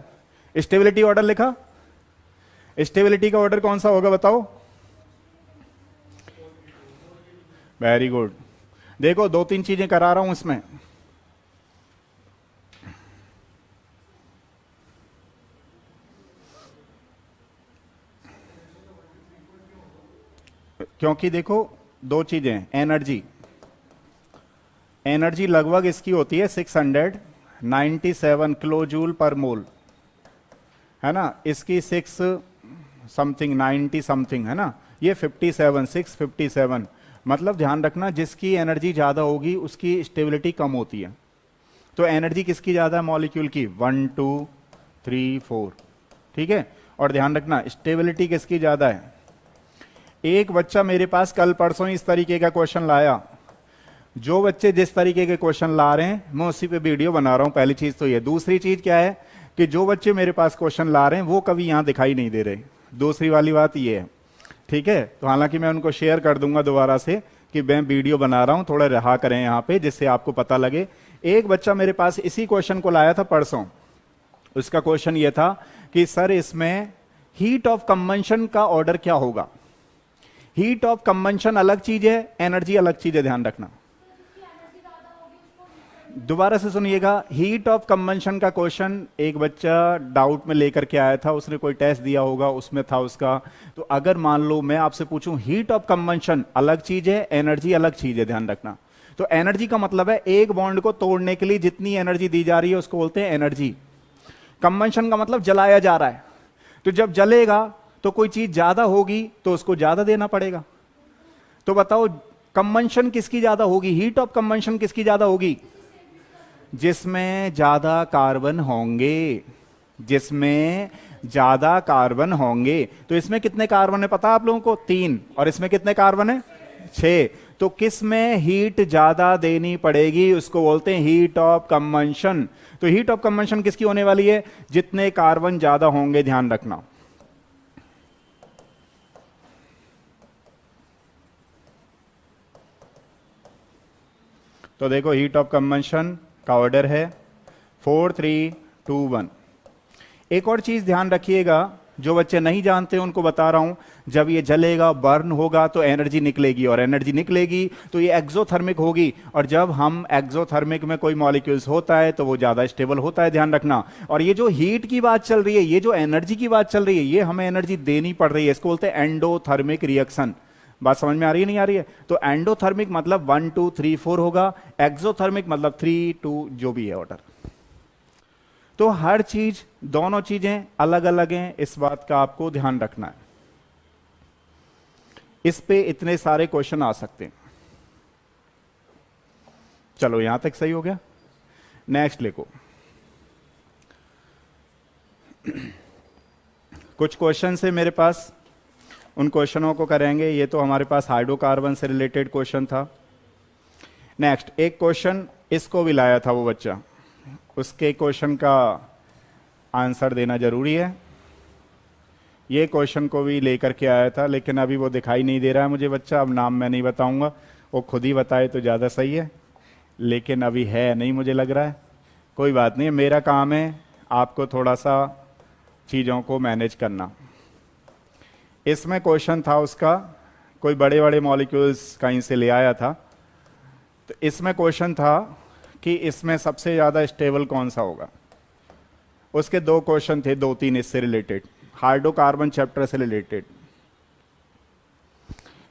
स्टेबिलिटी ऑर्डर लिखा, स्टेबिलिटी का ऑर्डर कौन सा होगा बताओ। वेरी गुड, देखो 2-3 चीजें करा रहा हूं इसमें। क्योंकि देखो 2 चीजें, एनर्जी, एनर्जी लगभग इसकी होती है 697 किलो जूल पर मोल, है ना। इसकी 6 समथिंग 90 समथिंग, है ना। ये 57 657, मतलब ध्यान रखना जिसकी एनर्जी ज्यादा होगी उसकी स्टेबिलिटी कम होती है। तो एनर्जी किसकी ज्यादा है मॉलिक्यूल की? 1 2 3 4, ठीक है। और ध्यान रखना स्टेबिलिटी किसकी ज्यादा है। एक बच्चा मेरे पास कल परसों इस तरीके का क्वेश्चन लाया, जो बच्चे जिस तरीके के क्वेश्चन ला रहे हैं मैं उसी पे वीडियो बना रहा हूं। पहली चीज तो ये। दूसरी चीज क्या है कि जो बच्चे मेरे पास क्वेश्चन ला रहे हैं वो कभी यहां दिखाई नहीं दे रहे। दूसरी वाली बात ये है, ठीक है। तो हालांकि मैं उनको शेयर कर दूंगा दोबारा से कि मैं वीडियो बना रहा हूं, थोड़ा रहा करें यहां पे जिससे आपको पता लगे। एक बच्चा मेरे पास इसी क्वेश्चन को लाया था परसों। उसका क्वेश्चन ये था कि सर इसमें हीट ऑफ कंबंशन का ऑर्डर क्या होगा। हीट ऑफ कंबंशन अलग चीज है, एनर्जी अलग चीज है, ध्यान रखना। दोबारा से सुनिएगा। हीट ऑफ कंबंशन का क्वेश्चन एक बच्चा डाउट में लेकर के आया था, उसने कोई टेस्ट दिया होगा उसमें था उसका। तो अगर मान लो मैं आपसे पूछूं हीट ऑफ कंबंशन अलग चीज है, एनर्जी अलग चीज है, ध्यान रखना। तो एनर्जी का मतलब है एक बॉन्ड को तोड़ने के लिए जितनी एनर्जी दी जा रही है उसको बोलते हैं एनर्जी। कंबंशन का मतलब जलाया जा रहा है। तो जब जलेगा तो कोई चीज ज्यादा होगी तो उसको ज्यादा देना पड़ेगा। तो बताओ कंबंशन किसकी ज्यादा होगी, हीट ऑफ कंबंशन किसकी ज्यादा होगी? जिसमें ज्यादा कार्बन होंगे, जिसमें ज्यादा कार्बन होंगे। तो इसमें कितने कार्बन है पता आप लोगों को? 3। और इसमें कितने कार्बन है? 6। तो किस में हीट ज्यादा देनी पड़ेगी उसको बोलते हैं हीट ऑफ कंबंशन। तो हीट ऑफ कंबंशन किसकी होने वाली है? जितने कार्बन ज्यादा होंगे, ध्यान रखना। तो देखो हीट ऑफ कंबंशन का ऑर्डर है 4 3 2 1। एक और चीज ध्यान रखिएगा, जो बच्चे नहीं जानते उनको बता रहा हूं। जब ये जलेगा, बर्न होगा तो एनर्जी निकलेगी, और एनर्जी निकलेगी तो ये एक्सोथर्मिक होगी। और जब हम एक्सोथर्मिक में कोई मॉलिक्यूल्स होता है तो वो ज्यादा स्टेबल होता है, ध्यान रखना। और ये जो हीट की बात चल रही है, ये जो एनर्जी की बात चल रही है, ये हमें एनर्जी देनी पड़ रही है। इसको बोलते हैं एंडोथर्मिक रिएक्शन। बात समझ में आ रही है नहीं आ रही है? तो एंडोथर्मिक मतलब 1 2 3 4 होगा, एक्सोथर्मिक मतलब 3 2 जो भी है ऑर्डर। तो हर चीज, दोनों चीजें अलग अलग हैं, इस बात का आपको ध्यान रखना है। इस पे इतने सारे क्वेश्चन आ सकते हैं। चलो यहां तक सही हो गया। नेक्स्ट लिखो। कुछ क्वेश्चन है मेरे पास, उन क्वेश्चनों को करेंगे। ये तो हमारे पास हाइड्रोकार्बन से रिलेटेड क्वेश्चन था। नेक्स्ट एक क्वेश्चन इसको भी लाया था वो बच्चा, उसके क्वेश्चन का आंसर देना जरूरी है। ये क्वेश्चन को भी लेकर के आया था, लेकिन अभी वो दिखाई नहीं दे रहा है मुझे बच्चा। अब नाम मैं नहीं बताऊंगा, वो खुद ही बताए तो ज़्यादा सही है, लेकिन अभी है नहीं मुझे लग रहा है। कोई बात नहीं, मेरा काम है आपको थोड़ा सा चीज़ों को मैनेज करना। इसमें क्वेश्चन था उसका, कोई बड़े बड़े मॉलिक्यूल्स कहीं से ले आया था। तो इसमें क्वेश्चन था कि इसमें सबसे ज़्यादा स्टेबल कौन सा होगा। उसके 2 क्वेश्चन थे, 2-3 इससे रिलेटेड, हाइड्रोकार्बन चैप्टर से रिलेटेड।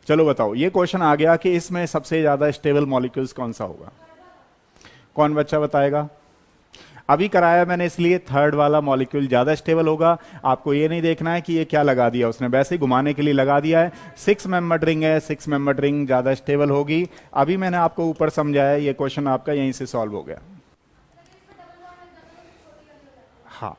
चलो बताओ, ये क्वेश्चन आ गया कि इसमें सबसे ज़्यादा स्टेबल मॉलिक्यूल्स कौन सा होगा। कौन बच्चा बताएगा? अभी कराया मैंने इसलिए, थर्ड वाला मॉलिक्यूल ज्यादा स्टेबल होगा। आपको ये नहीं देखना है कि ये क्या लगा दिया उसने, वैसे ही घुमाने के लिए लगा दिया है। 6 मेंबर्ड रिंग है, 6 मेंबर्ड रिंग ज्यादा स्टेबल होगी। अभी मैंने आपको ऊपर समझाया, ये क्वेश्चन आपका यहीं से सॉल्व हो गया। हाँ,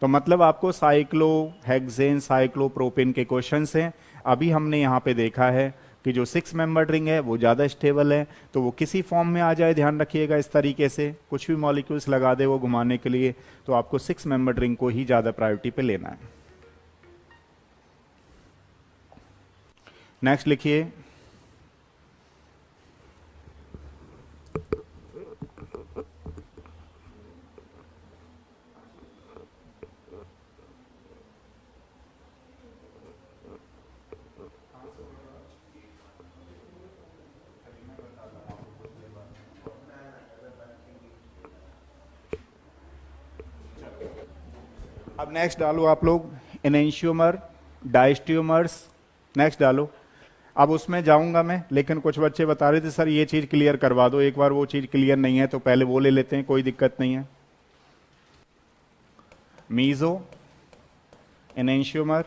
तो मतलब आपको साइक्लो हेक्सेन साइक्लोप्रोपेन के क्वेश्चंस हैं। अभी हमने यहाँ पे देखा है कि जो 6 मेंबर्ड रिंग है वो ज़्यादा स्टेबल है, तो वो किसी फॉर्म में आ जाए, ध्यान रखिएगा। इस तरीके से कुछ भी मॉलिक्यूल्स लगा दे वो घुमाने के लिए, तो आपको 6 मेंबर्ड रिंग को ही ज़्यादा प्रायोरिटी पे लेना है। नेक्स्ट लिखिए। अब नेक्स्ट डालो आप लोग, एनेंशियोमर, डायस्टियोमर्स। नेक्स्ट डालो, अब उसमें जाऊंगा मैं, लेकिन कुछ बच्चे बता रहे थे सर ये चीज क्लियर करवा दो एक बार, वो चीज क्लियर नहीं है तो पहले वो ले लेते हैं, कोई दिक्कत नहीं है। मीजो एनेंशियोमर,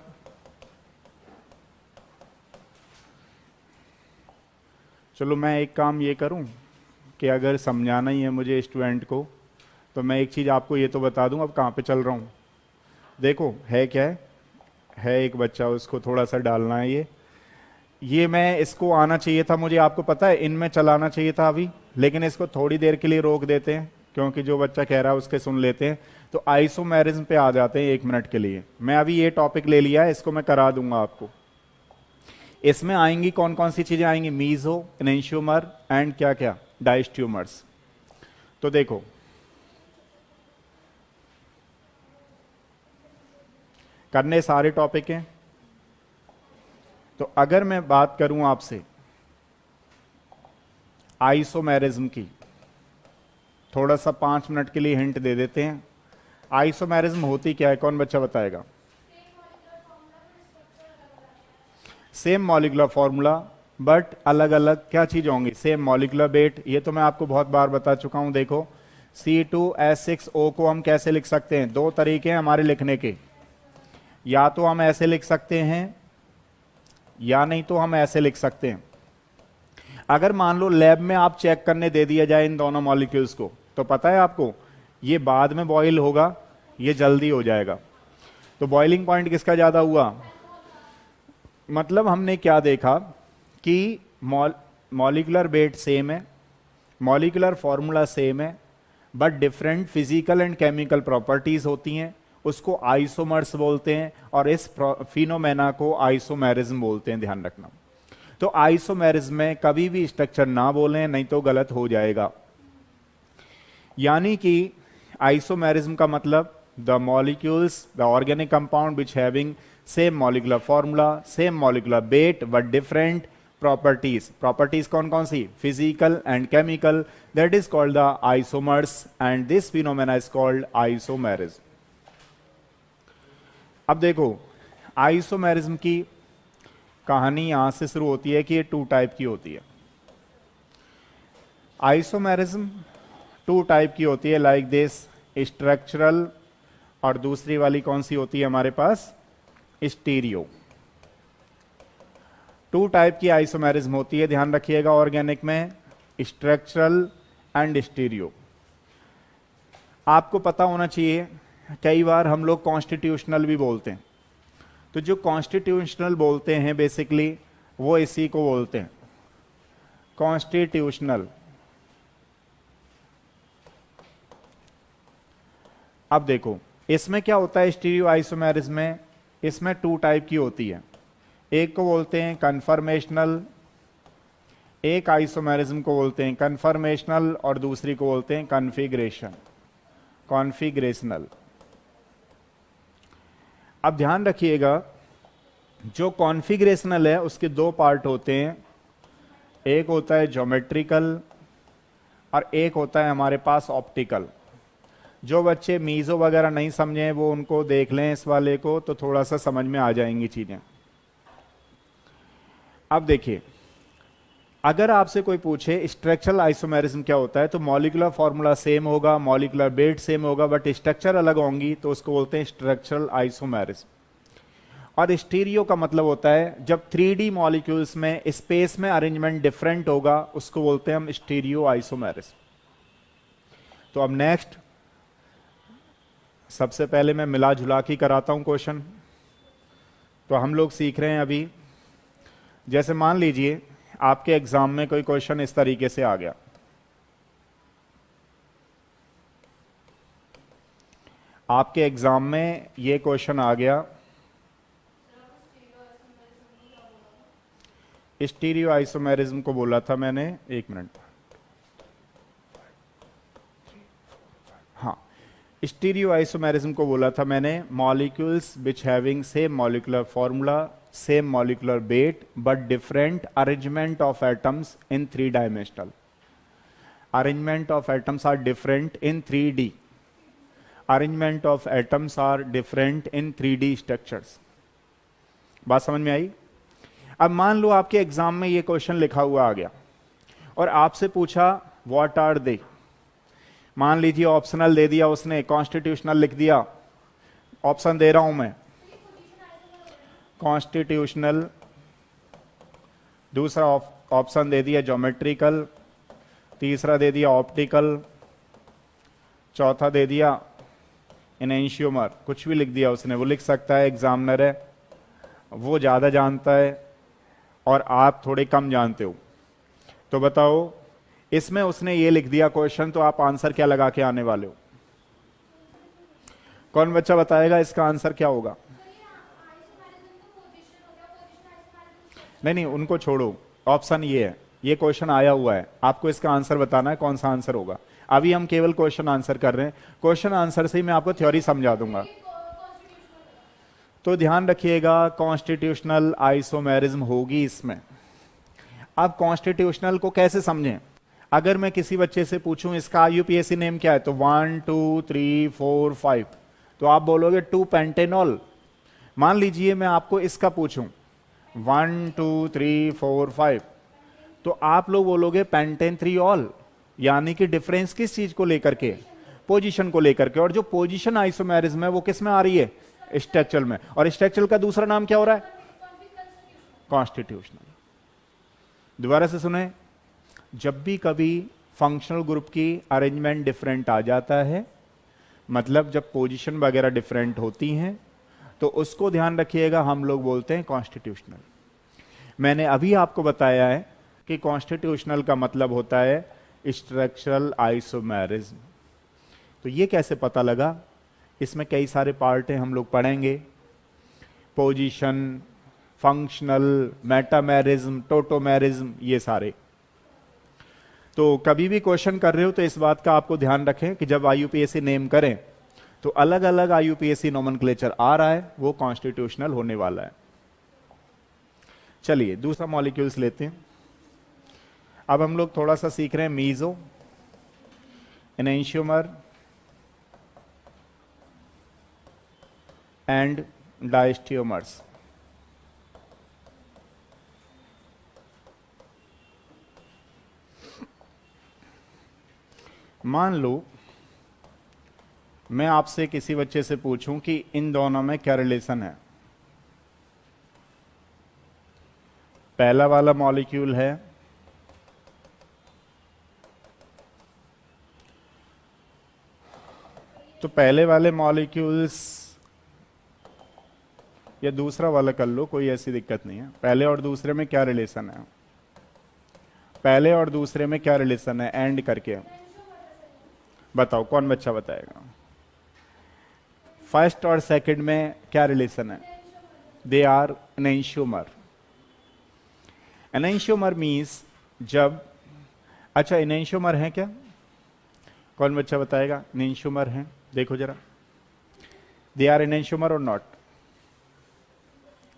चलो मैं एक काम ये करूं कि अगर समझाना ही है मुझे स्टूडेंट को, तो मैं एक चीज आपको ये तो बता दूं अब कहां पे चल रहा हूं। देखो है क्या है एक बच्चा, उसको थोड़ा सा डालना है ये मैं इसको आना चाहिए था मुझे, आपको पता है इनमें चलाना चाहिए था अभी, लेकिन इसको थोड़ी देर के लिए रोक देते हैं क्योंकि जो बच्चा कह रहा है उसके सुन लेते हैं। तो आइसोमेरिज्म पे आ जाते हैं 1 मिनट के लिए। मैं अभी ये टॉपिक ले लिया है, इसको मैं करा दूंगा आपको। इसमें आएंगी कौन कौन सी चीजें आएंगी, मीजो एनेंशियोमर एंड क्या क्या डायस्ट्यूमर्स। तो देखो करने सारे टॉपिक हैं। तो अगर मैं बात करूं आपसे आइसोमेरिज्म की, थोड़ा सा 5 मिनट के लिए हिंट दे देते हैं। आइसोमेरिज्म होती क्या है, कौन बच्चा बताएगा? सेम मॉलिक्यूलर फॉर्मूला बट अलग अलग क्या चीज होंगी, सेम मॉलिक्यूलर वेट। ये तो मैं आपको बहुत बार बता चुका हूं। देखो C2H6O को हम कैसे लिख सकते हैं, 2 तरीके हैं हमारे लिखने के, या तो हम ऐसे लिख सकते हैं या नहीं तो हम ऐसे लिख सकते हैं। अगर मान लो लैब में आप चेक करने दे दिया जाए इन दोनों मॉलिक्यूल्स को, तो पता है आपको ये बाद में बॉयल होगा, ये जल्दी हो जाएगा। तो बॉइलिंग पॉइंट किसका ज्यादा हुआ, मतलब हमने क्या देखा कि मॉलिक्यूलर वेट सेम है, मॉलिक्यूलर फॉर्मूला सेम है, but different physical and chemical properties होती हैं, उसको आइसोमर्स बोलते हैं, और इस फिनोमेना को आइसोमेरिज्म बोलते हैं, ध्यान रखना। तो आइसोमेरिज्म में कभी भी स्ट्रक्चर ना बोलें, नहीं तो गलत हो जाएगा। यानी कि आइसोमेरिज्म का मतलब the molecules, the organic compound which having same molecular formula, same molecular weight but different properties. Properties कौन कौन सी, physical and chemical, that is called the isomers and this phenomena is called isomerism. अब देखो आइसोमेरिज्म की कहानी यहां से शुरू होती है कि ये 2 टाइप की होती है। आइसोमेरिज्म 2 टाइप की होती है लाइक दिस, स्ट्रक्चरल, और दूसरी वाली कौन सी होती है हमारे पास, स्टीरियो। 2 टाइप की आइसोमेरिज्म होती है, ध्यान रखिएगा ऑर्गेनिक में, स्ट्रक्चरल एंड स्टीरियो। आपको पता होना चाहिए कई बार हम लोग कॉन्स्टिट्यूशनल भी बोलते हैं, तो जो कॉन्स्टिट्यूशनल बोलते हैं बेसिकली वो इसी को बोलते हैं कॉन्स्टिट्यूशनल। अब देखो इसमें क्या होता है स्टीरियो आइसोमेरिज्म में, इसमें 2 टाइप की होती है, एक को बोलते हैं कन्फर्मेशनल, एक आइसोमेरिज्म को बोलते हैं कन्फर्मेशनल और दूसरी को बोलते हैं कॉन्फिगरेशन, कॉन्फिगरेशनल। अब ध्यान रखिएगा जो कॉन्फिगरेशनल है उसके 2 पार्ट होते हैं, एक होता है ज्योमेट्रिकल और एक होता है हमारे पास ऑप्टिकल। जो बच्चे मीजो वगैरह नहीं समझे वो उनको देख लें इस वाले को, तो थोड़ा सा समझ में आ जाएंगी चीजें। अब देखिए अगर आपसे कोई पूछे स्ट्रक्चरल आइसोमेरिज्म क्या होता है, तो मॉलिक्यूलर फॉर्मूला सेम होगा, मॉलिक्यूलर वेट सेम होगा, बट स्ट्रक्चर अलग होंगी, तो उसको बोलते हैं स्ट्रक्चरल आइसोमेरिज्म। और स्टीरियो का मतलब होता है जब 3D मॉलिक्यूल्स में स्पेस में अरेंजमेंट डिफरेंट होगा, उसको बोलते हैं हम स्टीरियो आइसोमेरिज्म। तो अब नेक्स्ट, सबसे पहले मैं मिला जुला के कराता हूं क्वेश्चन। तो हम लोग सीख रहे हैं अभी, जैसे मान लीजिए आपके एग्जाम में कोई क्वेश्चन इस तरीके से आ गया, आपके एग्जाम में ये क्वेश्चन आ गया, स्टीरियो आइसोमेरिज्म को बोला था मैंने, 1 मिनट, हाँ स्टीरियो आइसोमेरिज्म को बोला था मैंने, molecules which having same molecular formula, same molecular weight but different arrangement of atoms in 3 dimensional. Arrangement of atoms are different in 3D, arrangement of atoms are different in 3D structures. बात समझ में आई? अब मान लो आपके एग्जाम में ये क्वेश्चन लिखा हुआ आ गया और आपसे पूछा व्हाट आर दे, मान लीजिए ऑप्शनल दे दिया उसने, कॉन्स्टिट्यूशनल लिख दिया, ऑप्शन दे रहा हूं मैं, कॉन्स्टिट्यूशनल, दूसरा ऑप्शन दे दिया ज्योमेट्रिकल, तीसरा दे दिया ऑप्टिकल, चौथा दे दिया एनेंशियोमर, कुछ भी लिख दिया उसने, वो लिख सकता है, एग्जामिनर है, वो ज़्यादा जानता है और आप थोड़े कम जानते हो। तो बताओ इसमें उसने ये लिख दिया क्वेश्चन, तो आप आंसर क्या लगा के आने वाले हो? कौन बच्चा बताएगा इसका आंसर क्या होगा? नहीं नहीं, उनको छोड़ो, ऑप्शन ये है, ये क्वेश्चन आया हुआ है, आपको इसका आंसर बताना है, कौन सा आंसर होगा। अभी हम केवल क्वेश्चन आंसर कर रहे हैं, क्वेश्चन आंसर से ही मैं आपको थ्योरी समझा दूंगा। तो ध्यान रखिएगा, कॉन्स्टिट्यूशनल आइसोमेरिज्म होगी इसमें। अब कॉन्स्टिट्यूशनल को कैसे समझें? अगर मैं किसी बच्चे से पूछूं इसका आईयूपीएसी नेम क्या है, तो 1 2 3 4 5, तो आप बोलोगे 2 पेंटेनॉल। मान लीजिए मैं आपको इसका पूछूं 1 2 3 4 5, तो आप लोग बोलोगे पेंटेन 3 ऑल, यानी कि डिफरेंस किस चीज को लेकर के? पोजीशन को लेकर के। और जो पोजीशन आइसोमेरिज्म है वो किस में आ रही है? स्ट्रक्चरल में। और स्ट्रक्चरल का दूसरा नाम क्या हो रहा है? कॉन्स्टिट्यूशनल। दोबारा से सुने, जब भी कभी फंक्शनल ग्रुप की अरेंजमेंट डिफरेंट आ जाता है, मतलब जब पोजीशन वगैरह डिफरेंट होती हैं, तो उसको ध्यान रखिएगा, हम लोग बोलते हैं कॉन्स्टिट्यूशनल। मैंने अभी आपको बताया है कि कॉन्स्टिट्यूशनल का मतलब होता है स्ट्रक्चरल आइसोमेरिज्म। तो ये कैसे पता लगा? इसमें कई सारे पार्ट हैं, हम लोग पढ़ेंगे, पोजीशन, फंक्शनल, मेटामेरिज्म, टोटोमेरिज्म, ये सारे। तो कभी भी क्वेश्चन कर रहे हो तो इस बात का आपको ध्यान रखें कि जब आईयूपीएसी नेम करें तो अलग अलग आईयूपीएसी नोमेनक्लेचर आ रहा है, वो कॉन्स्टिट्यूशनल होने वाला है। चलिए दूसरा मॉलिक्यूल्स लेते हैं। अब हम लोग थोड़ा सा सीख रहे हैं मीजो, एनेंशियोमर एंड डायस्टियोमर्स। मान लो मैं आपसे किसी बच्चे से पूछूं कि इन दोनों में क्या रिलेशन है। पहला वाला मॉलिक्यूल है तो पहले वाले मॉलिक्यूल्स, या दूसरा वाला कर लो, कोई ऐसी दिक्कत नहीं है। पहले और दूसरे में क्या रिलेशन है? पहले और दूसरे में क्या रिलेशन है? एंड करके बताओ, कौन बच्चा बताएगा? फर्स्ट और सेकंड में क्या रिलेशन है? They are enantiomer. Enantiomer means जब, अच्छा एनेंशियोमर है क्या? कौन बच्चा बताएगा? एनेंशियोमर है, देखो जरा, दे आर एनेंशियोमर और नॉट?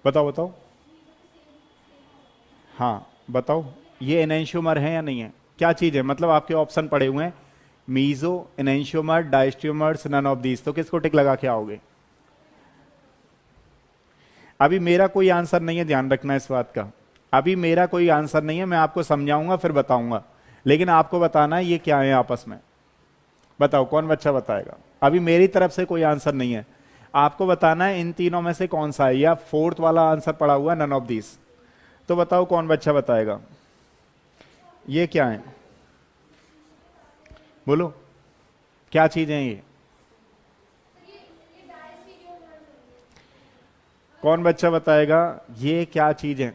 बताओ बताओ, हाँ बताओ, ये एनेंशियोमर है या नहीं है? क्या चीज है? मतलब आपके ऑप्शन पड़े हुए हैं, meso, enantiomer, diastereomers, none of these, तो किसको टिक लगा के आओगे? अभी मेरा कोई आंसर नहीं है, ध्यान रखना इस बात का। अभी मेरा कोई आंसर नहीं है, मैं आपको समझाऊंगा फिर बताऊंगा, लेकिन आपको बताना है ये क्या है आपस में। बताओ कौन बच्चा बताएगा? अभी मेरी तरफ से कोई आंसर नहीं है, आपको बताना है इन तीनों में से कौन सा है, या फोर्थ वाला आंसर पड़ा हुआ है नन ऑफ दीज। तो बताओ कौन बच्चा बताएगा? ये क्या है? बोलो क्या चीज है ये? कौन बच्चा बताएगा ये क्या चीज है?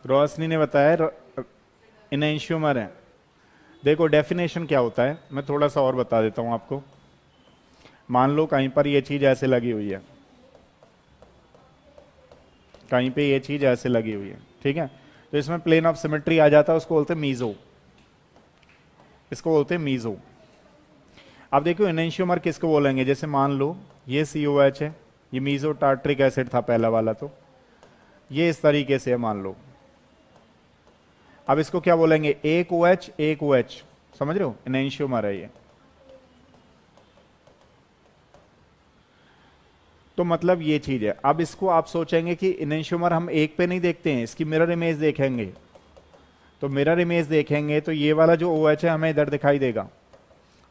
रोशनी ने बताया एनेंशियोमर है। देखो डेफिनेशन क्या होता है, मैं थोड़ा सा और बता देता हूं आपको। मान लो कहीं पर ये चीज ऐसे लगी हुई है, कहीं पे ये चीज ऐसे लगी हुई है, ठीक है, तो इसमें प्लेन ऑफ सिमेट्री आ जाता है, उसको बोलते हैं मीजो, इसको बोलते हैं मीजो। अब देखो एनेंशियोमर किसको बोलेंगे? जैसे मान लो ये COH है, ये मीजो टार्ट्रिक एसिड था पहला वाला, तो ये इस तरीके से है मान लो। अब इसको क्या बोलेंगे? एक OH एक OH, समझ रहे हो? एनेंशियोमर है ये। तो मतलब ये चीज है। अब इसको आप सोचेंगे कि इनेंशियोमर हम एक पे नहीं देखते हैं, इसकी मिरर इमेज देखेंगे। तो मिरर इमेज देखेंगे तो ये वाला जो ओ एच है हमें इधर दिखाई देगा,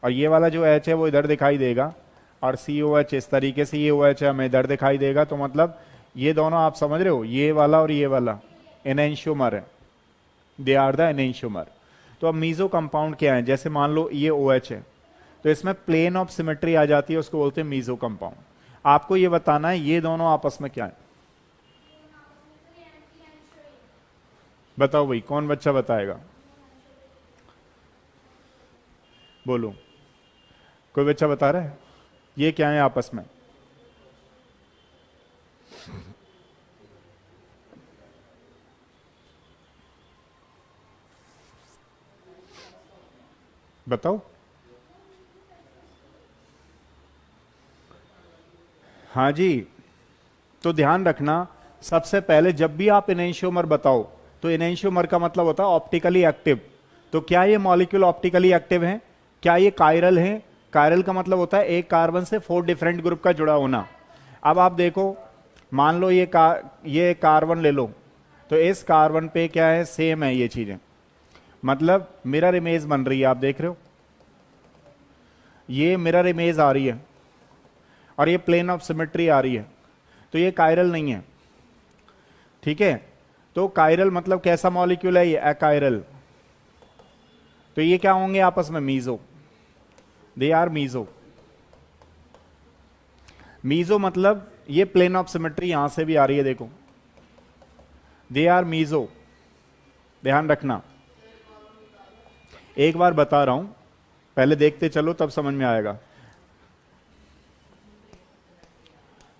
और ये वाला जो एच है वो इधर दिखाई देगा, और सी ओ एच इस तरीके से, ये ओ एच है हमें इधर दिखाई देगा। तो मतलब ये दोनों आप समझ रहे हो, ये वाला और ये वाला एनेंशियोमर है, दे आर द एनेंशियोमर। तो अब मीजो कंपाउंड क्या है, जैसे मान लो ये ओ एच है, तो इसमें प्लेन ऑफ सिमेट्री आ जाती है, उसको बोलते हैं मीजो कंपाउंड। आपको ये बताना है ये दोनों आपस में क्या है। बताओ भाई, कौन बच्चा बताएगा, बोलो, कोई बच्चा बता रहा है ये क्या है आपस में? बताओ। हाँ जी, तो ध्यान रखना, सबसे पहले जब भी आप इनेंशियोमर बताओ तो इनेंशियोमर का मतलब होता है ऑप्टिकली एक्टिव। तो क्या ये मॉलिक्यूल ऑप्टिकली एक्टिव है? क्या ये कायरल है? कायरल का मतलब होता है एक कार्बन से 4 डिफरेंट ग्रुप का जुड़ा होना। अब आप देखो, मान लो ये कार्बन ले लो, तो इस कार्बन पे क्या है, सेम है ये चीजें, मतलब मिरर इमेज बन रही है, आप देख रहे हो ये मिरर इमेज आ रही है, और ये प्लेन ऑफ सिमेट्री आ रही है। तो ये कायरल नहीं है, ठीक है। तो कायरल मतलब कैसा मॉलिक्यूल है, ये अकायरल। तो ये क्या होंगे आपस में, meso, they are meso. Meso मतलब ये प्लेन ऑफ सिमेट्री यहां से भी आ रही है, देखो, दे आर मीजो, ध्यान रखना। एक बार बता रहा हूं, पहले देखते चलो तब समझ में आएगा,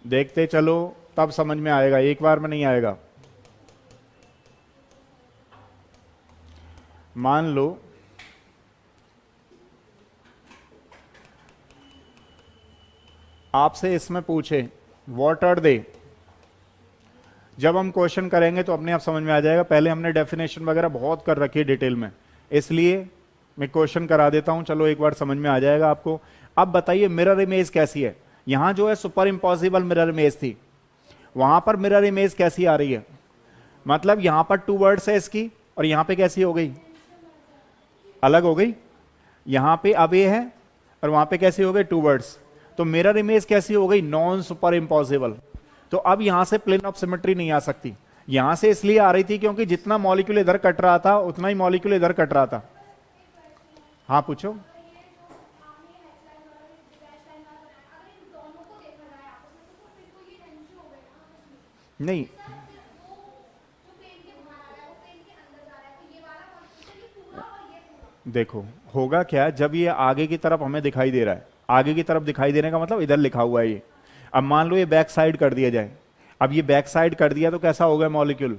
देखते चलो तब समझ में आएगा, एक बार में नहीं आएगा। मान लो आपसे इसमें पूछे व्हाट आर दे, जब हम क्वेश्चन करेंगे तो अपने आप समझ में आ जाएगा। पहले हमने डेफिनेशन वगैरह बहुत कर रखी है डिटेल में, इसलिए मैं क्वेश्चन करा देता हूं, चलो एक बार समझ में आ जाएगा आपको। अब बताइए मिरर इमेज कैसी है, यहां जो है सुपर इम्पॉसिबल मिरर इमेज थी, वहां पर मिरर इमेज कैसी आ रही है, मतलब यहां पर 2 वर्ड्स है इसकी, और यहां पे कैसी हो गई, अलग हो गई। यहां पे अब ये है, और वहां पे कैसी हो गई, 2 वर्ड्स। तो मिरर इमेज कैसी हो गई, नॉन सुपर इम्पॉसिबल। तो अब यहां से प्लेन ऑफ सिमेट्री नहीं आ सकती, यहां से इसलिए आ रही थी क्योंकि जितना मॉलिक्यूल इधर कट रहा था उतना ही मॉलिक्यूल इधर कट रहा था। हाँ पूछो। नहीं, देखो होगा क्या, जब ये आगे की तरफ हमें दिखाई दे रहा है, आगे की तरफ दिखाई देने का मतलब इधर लिखा हुआ है ये। अब मान लो ये बैक साइड कर दिया जाए, अब ये बैक साइड कर दिया तो कैसा हो गया मॉलिक्यूल,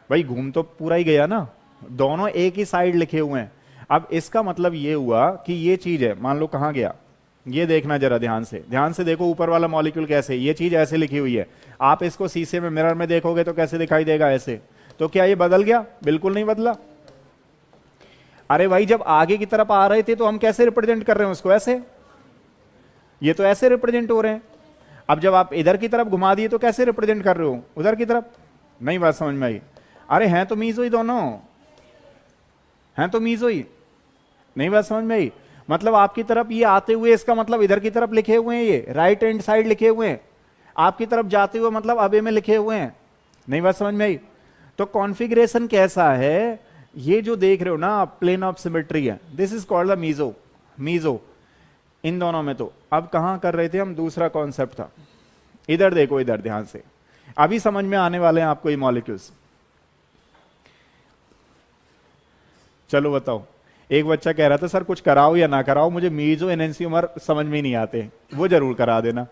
भाई घूम तो पूरा ही गया ना, दोनों एक ही साइड लिखे हुए हैं। अब इसका मतलब ये हुआ कि ये चीज है, मान लो कहां गया, ये देखना जरा ध्यान से देखो ऊपर वाला मॉलिक्यूल कैसे, ये चीज ऐसे लिखी हुई है, आप इसको शीशे में मिरर में देखोगे तो कैसे दिखाई देगा, ऐसे। तो क्या ये बदल गया, बिल्कुल नहीं बदला। अरे भाई जब आगे की तरफ आ रहे थे तो हम कैसे रिप्रेजेंट कर रहे हैं उसको, ऐसे, ये तो ऐसे रिप्रेजेंट हो रहे हैं। अब जब आप इधर की तरफ घुमा दिए तो कैसे रिप्रेजेंट कर रहे हो, उधर की तरफ। नहीं बात समझ में आई? अरे हैं तो मीजो ही दोनों, हैं तो मीजो ही। नहीं बात समझ में आई? मतलब आपकी तरफ ये आते हुए इसका मतलब इधर की तरफ लिखे हुए हैं, ये राइट हैंड साइड लिखे हुए हैं, आपकी तरफ जाते हुए मतलब अबे में लिखे हुए हैं। नहीं बात समझ में आई? तो कॉन्फ़िगरेशन कैसा है, ये जो देख रहे हो ना प्लेन ऑफ सिमेट्री है, this is called the meso, meso इन दोनों में। तो अब कहां कर रहे थे हम, दूसरा कॉन्सेप्ट था, इधर देखो, इधर ध्यान से, अभी समझ में आने वाले हैं आपको ये मॉलिक्यूल्स। चलो बताओ, एक बच्चा कह रहा था सर कुछ कराओ या ना कराओ, मुझे मीजो एनेंशियोमर समझ में ही नहीं आते, वो जरूर करा देना।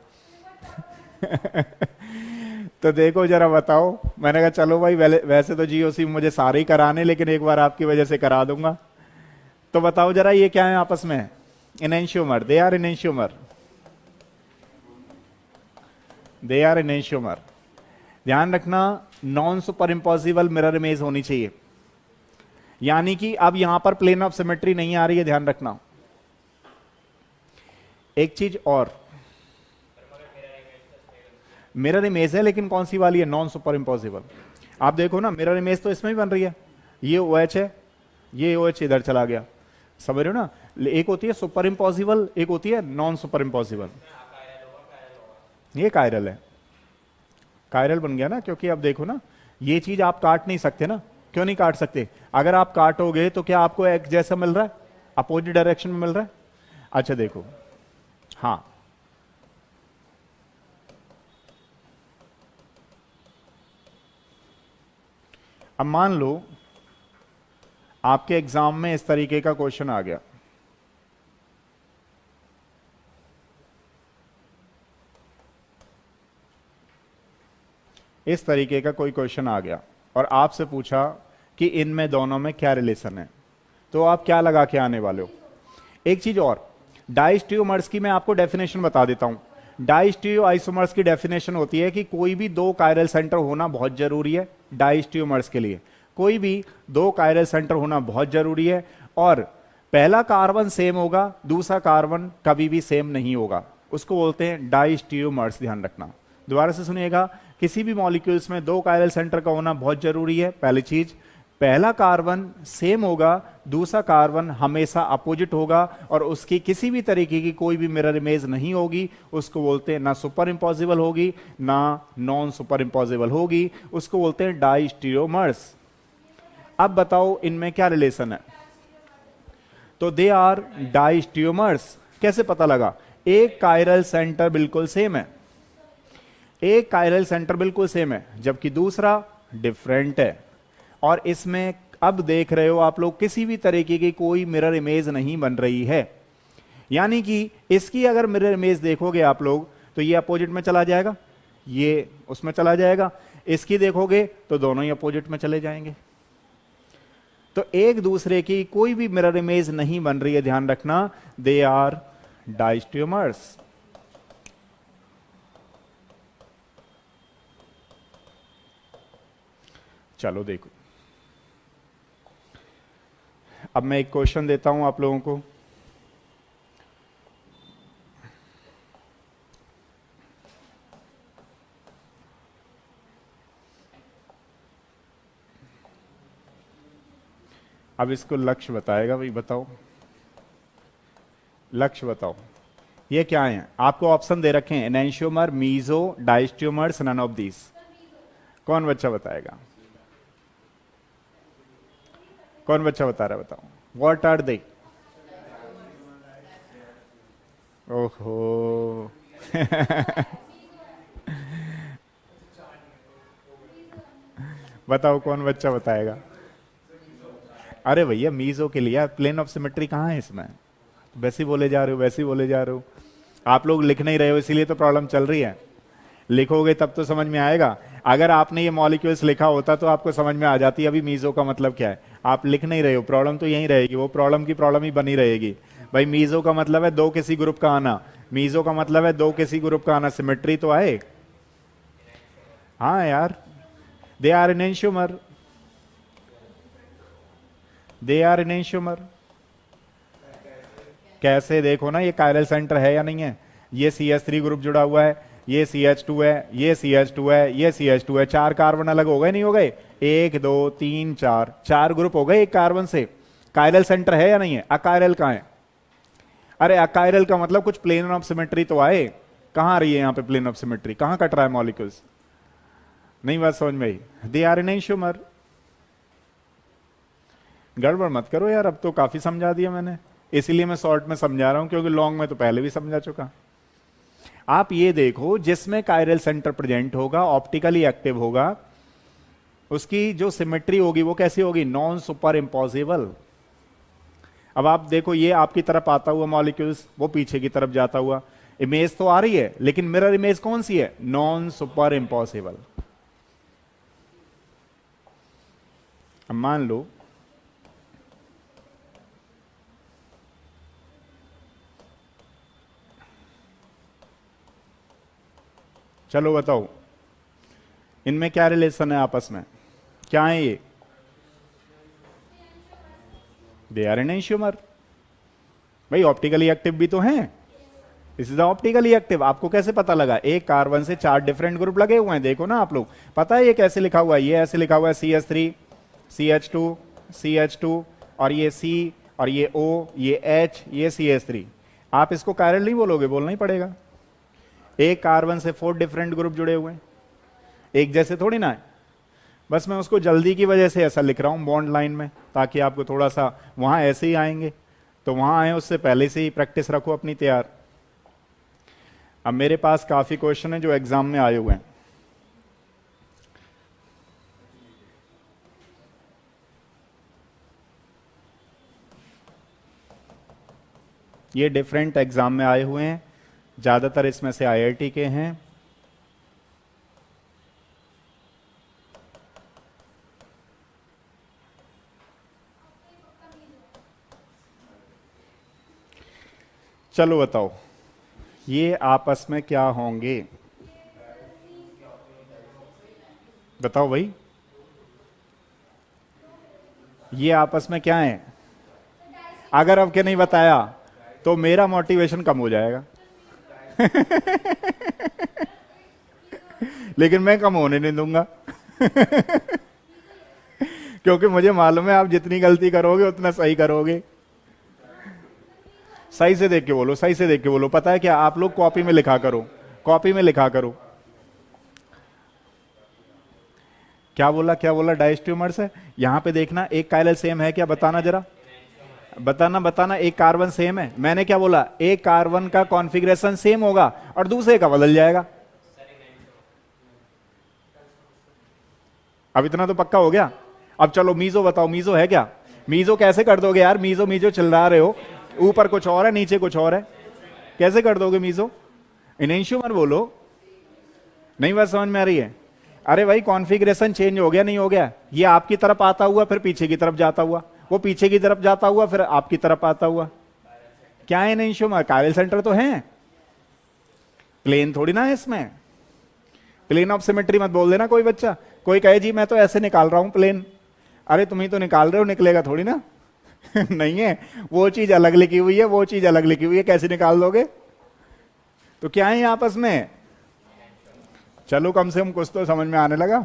तो देखो जरा बताओ, मैंने कहा चलो भाई, वैसे तो जीओसी मुझे सारे ही कराने, लेकिन एक बार आपकी वजह से करा दूंगा। तो बताओ जरा ये क्या है आपस में, enantiomer, they are enantiomer, they are enantiomer. ध्यान रखना, non super impossible mirror image होनी चाहिए, यानी कि अब यहां पर प्लेन ऑफ सिमेट्री नहीं आ रही है, ध्यान रखना। एक चीज और, मिरर इमेज है लेकिन कौन सी वाली है, नॉन सुपर इम्पॉसिबल। आप देखो ना मिरर इमेज तो इसमें भी बन रही है, ये ओ एच है, ये ओ एच इधर चला गया, समझ रहे हो ना। एक होती है सुपर इम्पॉसिबल, एक होती है नॉन सुपर इम्पॉसिबल। ये कायरल है, कायरल बन गया ना, क्योंकि अब देखो ना ये चीज आप काट नहीं सकते ना। क्यों नहीं काट सकते, अगर आप काटोगे तो क्या आपको एक जैसा मिल रहा है, अपोजिट डायरेक्शन में मिल रहा है। अच्छा देखो, हाँ अब मान लो आपके एग्जाम में इस तरीके का क्वेश्चन आ गया, इस तरीके का कोई क्वेश्चन आ गया और आपसे पूछा कि इनमें दोनों में क्या रिलेशन है, तो आप क्या लगा के आने वाले हो। एक चीज और, डाइस्टियोमर्स की मैं आपको डेफिनेशन बता देता हूं। डाइस्टियो आइसोमर्स की डेफिनेशन होती है कि कोई भी दो कायरल सेंटर होना बहुत जरूरी है। डाइस्टियोमर्स के लिए कोई भी दो कायरल सेंटर होना बहुत जरूरी है, और पहला कार्बन सेम होगा, दूसरा कार्बन कभी भी सेम नहीं होगा, उसको बोलते हैं डाइस्टियोमर्स। ध्यान रखना, दोबारा से सुनिएगा, किसी भी मॉलिक्यूल्स में दो कायरल सेंटर का होना बहुत जरूरी है। पहली चीज, पहला कार्बन सेम होगा, दूसरा कार्बन हमेशा अपोजिट होगा, और उसकी किसी भी तरीके की कोई भी मिरर इमेज नहीं होगी, उसको बोलते हैं ना सुपर इम्पॉसिबल होगी ना नॉन सुपर इम्पॉसिबल होगी, उसको बोलते हैं डाइस्टियोमर्स। अब बताओ इनमें क्या रिलेशन है, तो दे आर डाइस्टियोमर्स। कैसे पता लगा, एक कायरल सेंटर बिल्कुल सेम है, एक कायरल सेंटर बिल्कुल सेम है जबकि दूसरा डिफरेंट है, और इसमें अब देख रहे हो आप लोग किसी भी तरीके की कोई मिरर इमेज नहीं बन रही है। यानी कि इसकी अगर मिरर इमेज देखोगे आप लोग तो ये अपोजिट में चला जाएगा, ये उसमें चला जाएगा, इसकी देखोगे तो दोनों ही अपोजिट में चले जाएंगे। तो एक दूसरे की कोई भी मिरर इमेज नहीं बन रही है, ध्यान रखना, दे आर डाइस्टियोमर्स। चलो देखो, अब मैं एक क्वेश्चन देता हूं आप लोगों को। अब इसको लक्ष्य बताएगा भाई, बताओ लक्ष्य बताओ, ये क्या है। आपको ऑप्शन दे रखे हैं, enantiomer, meso, डाइस्टियोमर्स, none of these. कौन बच्चा बताएगा, कौन बच्चा बता रहा है, बताओ। व्हाट आर दे, ओहो बताओ कौन बच्चा बताएगा। अरे भैया मीजो के लिए प्लेन ऑफ सिमेट्री कहाँ है इसमें, वैसे ही बोले जा रहे हो, वैसे ही बोले जा रहे हो। आप लोग लिख नहीं रहे हो इसीलिए तो प्रॉब्लम चल रही है, लिखोगे तब तो समझ में आएगा। अगर आपने ये मॉलिक्यूल्स लिखा होता तो आपको समझ में आ जाती अभी मीजो का मतलब क्या है। आप लिख नहीं रहे हो, प्रॉब्लम तो यही रहेगी, वो प्रॉब्लम की प्रॉब्लम ही बनी रहेगी। भाई मीजो का मतलब है दो किसी ग्रुप का आना, मीजो का मतलब है दो किसी ग्रुप का आना, सिमेट्री तो आए। हाँ यार, they are enantiomer, they are enantiomer. कैसे, देखो ना ये कायरल सेंटर है या नहीं है, ये CH3 ग्रुप जुड़ा हुआ है, ये CH2 है, ये CH2 है, ये CH2 है, चार कार्बन अलग हो गए नहीं हो गए, 1 2 3 4, चार ग्रुप हो गए एक कार्बन से। कायरल सेंटर है या नहीं है, अकायरल कहां है। अरे अकायरल का मतलब कुछ प्लेन ऑफ सिमेट्री तो आए, कहां आ रही है यहाँ पे प्लेन ऑफ सिमेट्री, कहां कट रहा है मॉलिक्यूल्स, नहीं बात समझ में आई। दे आर एनेंशियोमर। गड़बड़ मत करो यार, अब तो काफी समझा दिया मैंने, इसीलिए मैं शॉर्ट में समझा रहा हूं, क्योंकि लॉन्ग में तो पहले भी समझा चुका। आप ये देखो, जिसमें कायरल सेंटर प्रेजेंट होगा, ऑप्टिकली एक्टिव होगा, उसकी जो सिमेट्री होगी वो कैसी होगी, नॉन सुपर इम्पॉसिबल। अब आप देखो, ये आपकी तरफ आता हुआ मॉलिक्यूल्स, वो पीछे की तरफ जाता हुआ, इमेज तो आ रही है लेकिन मिरर इमेज कौन सी है, नॉन सुपर इम्पॉसिबल। अब मान लो चलो बताओ इनमें क्या रिलेशन है आपस में, क्या है ये, दे आर एनेंशियोमर। भाई ऑप्टिकली एक्टिव भी तो हैं, दिस इज ऑप्टिकली एक्टिव। आपको कैसे पता लगा? एक कार्बन से 4 डिफरेंट ग्रुप लगे हुए हैं, देखो ना आप लोग। पता है ये कैसे लिखा हुआ है? ये ऐसे लिखा हुआ है CH3 CH2 CH2 और ये C और ये O ये H ये CH3। आप इसको कायरल नहीं बोलोगे, बोलना ही पड़ेगा। एक कार्बन से 4 डिफरेंट ग्रुप जुड़े हुए हैं, एक जैसे थोड़ी ना है। बस मैं उसको जल्दी की वजह से ऐसा लिख रहा हूं बॉन्ड लाइन में, ताकि आपको थोड़ा सा वहां ऐसे ही आएंगे तो वहां आए उससे पहले से ही प्रैक्टिस रखो अपनी तैयार। अब मेरे पास काफी क्वेश्चन है जो एग्जाम में आए हुए हैं। ये डिफरेंट एग्जाम में आए हुए हैं, ज्यादातर इसमें से IIT के हैं। चलो बताओ ये आपस में क्या होंगे? बताओ भाई, ये आपस में क्या है? अगर अब के नहीं बताया तो मेरा मोटिवेशन कम हो जाएगा। लेकिन मैं कम होने नहीं दूंगा। क्योंकि मुझे मालूम है आप जितनी गलती करोगे उतना सही करोगे। सही से देख के बोलो, सही से देख के बोलो। पता है क्या, आप लोग कॉपी में लिखा करो, कॉपी में लिखा करो। क्या बोला, क्या बोला? डायस्ट्यूमर्स है। यहां पे देखना, एक कायरल सेम है क्या? बताना जरा, बताना बताना। एक कार्बन सेम है, मैंने क्या बोला? एक कार्बन का कॉन्फ़िगरेशन सेम होगा और दूसरे का बदल जाएगा। अब इतना तो पक्का हो गया। अब चलो मीजो बताओ, मीजो है क्या? मीजो कैसे कर दोगे यार? मीजो मीजो चिल्ला रहे हो, ऊपर कुछ और है नीचे कुछ और है, कैसे कर दोगे मीजो? इनेंशियोमर बोलो। नहीं बात समझ में आ रही है? अरे भाई कॉन्फ़िगरेशन चेंज हो गया, नहीं हो गया? ये आपकी तरफ आता हुआ फिर पीछे की तरफ जाता हुआ, वो पीछे की तरफ जाता हुआ फिर आपकी तरफ आता हुआ। क्या है इनेंशियोमर? कायरल सेंटर तो है, प्लेन थोड़ी ना है इसमें। प्लेन ऑफ सिमेट्री मत बोल देना कोई बच्चा। कोई कहे जी मैं तो ऐसे निकाल रहा हूं प्लेन। अरे तुम ही तो निकाल रहे हो, निकलेगा थोड़ी ना। नहीं है, वो चीज अलग लिखी हुई है, वो चीज अलग लिखी हुई है, कैसे निकाल दोगे? तो क्या है आपस में? चलो कम से कम कुछ तो समझ में आने लगा।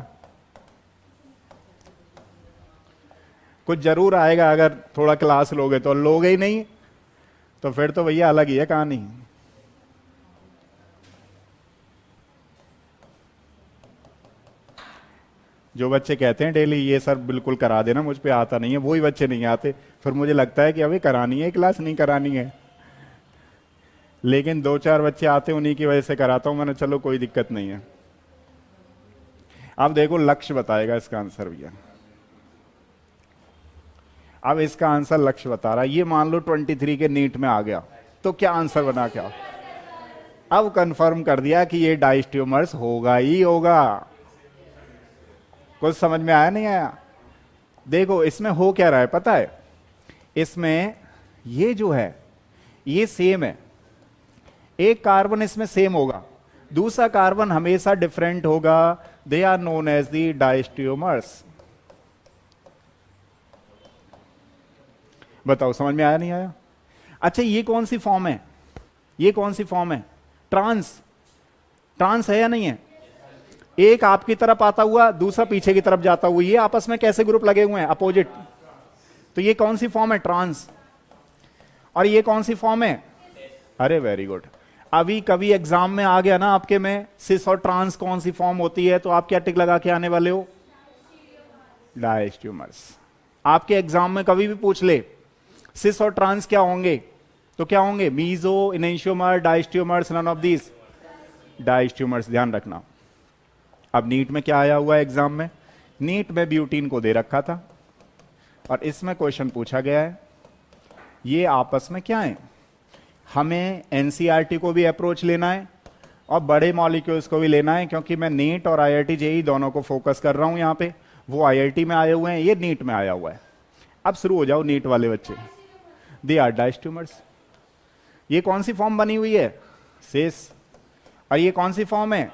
कुछ जरूर आएगा, अगर थोड़ा क्लास लोगे तो। लोगे ही नहीं तो फिर तो भैया अलग ही है कहानी। जो बच्चे कहते हैं डेली ये सर बिल्कुल करा देना, मुझ पे आता नहीं है, वही बच्चे नहीं आते। फिर मुझे लगता है कि अभी करानी है क्लास, नहीं करानी है। लेकिन 2-4 बच्चे आते हैं, उन्हीं की वजह से कराता हूं मैंने। चलो कोई दिक्कत नहीं है। अब देखो लक्ष्य बताएगा इसका आंसर भैया। अब इसका आंसर लक्ष्य बता रहा है। ये मान लो 23 के नीट में आ गया तो क्या आंसर बना? क्या अब कंफर्म कर दिया कि ये डायस्ट्यूमर्स होगा ही होगा। कुछ समझ में आया नहीं आया? देखो इसमें हो क्या रहा है पता है? इसमें ये जो है ये सेम है, एक कार्बन इसमें सेम होगा, दूसरा कार्बन हमेशा डिफरेंट होगा। They are known as the diastereomers. बताओ समझ में आया नहीं आया? अच्छा ये कौन सी फॉर्म है? ये कौन सी फॉर्म है? ट्रांस। ट्रांस है या नहीं है? एक आपकी तरफ आता हुआ, दूसरा पीछे की तरफ जाता हुआ, ये आपस में कैसे ग्रुप लगे हुए हैं? अपोजिट। तो ये कौन सी फॉर्म है? ट्रांस। और ये कौन सी फॉर्म है? अरे वेरी गुड। अभी कभी एग्जाम में आ गया ना आपके में सिस और ट्रांस कौन सी फॉर्म होती है, तो आप क्या टिक लगा के आने वाले हो? डायस्ट्यूमर्स। आपके एग्जाम में कभी भी पूछ ले सिस और ट्रांस क्या होंगे, तो क्या होंगे? Meso, enantiomer, diastereomers, none of these. Diastereomers ध्यान रखना। अब नीट में क्या आया हुआ है एग्जाम में? नीट में ब्यूटीन को दे रखा था और इसमें क्वेश्चन पूछा गया है ये आपस में क्या है। हमें एनसीईआरटी को भी अप्रोच लेना है और बड़े मॉलिक्यूल्स को भी लेना है, क्योंकि मैं नीट और आईआईटी जेईई दोनों को फोकस कर रहा हूं यहां पे। वो आईआईटी में आए हुए हैं, ये नीट में आया हुआ है। अब शुरू हो जाओ नीट वाले बच्चे। They are diastereomers. ये कौन सी फॉर्म बनी हुई है? सिस। और ये कौन सी फॉर्म है?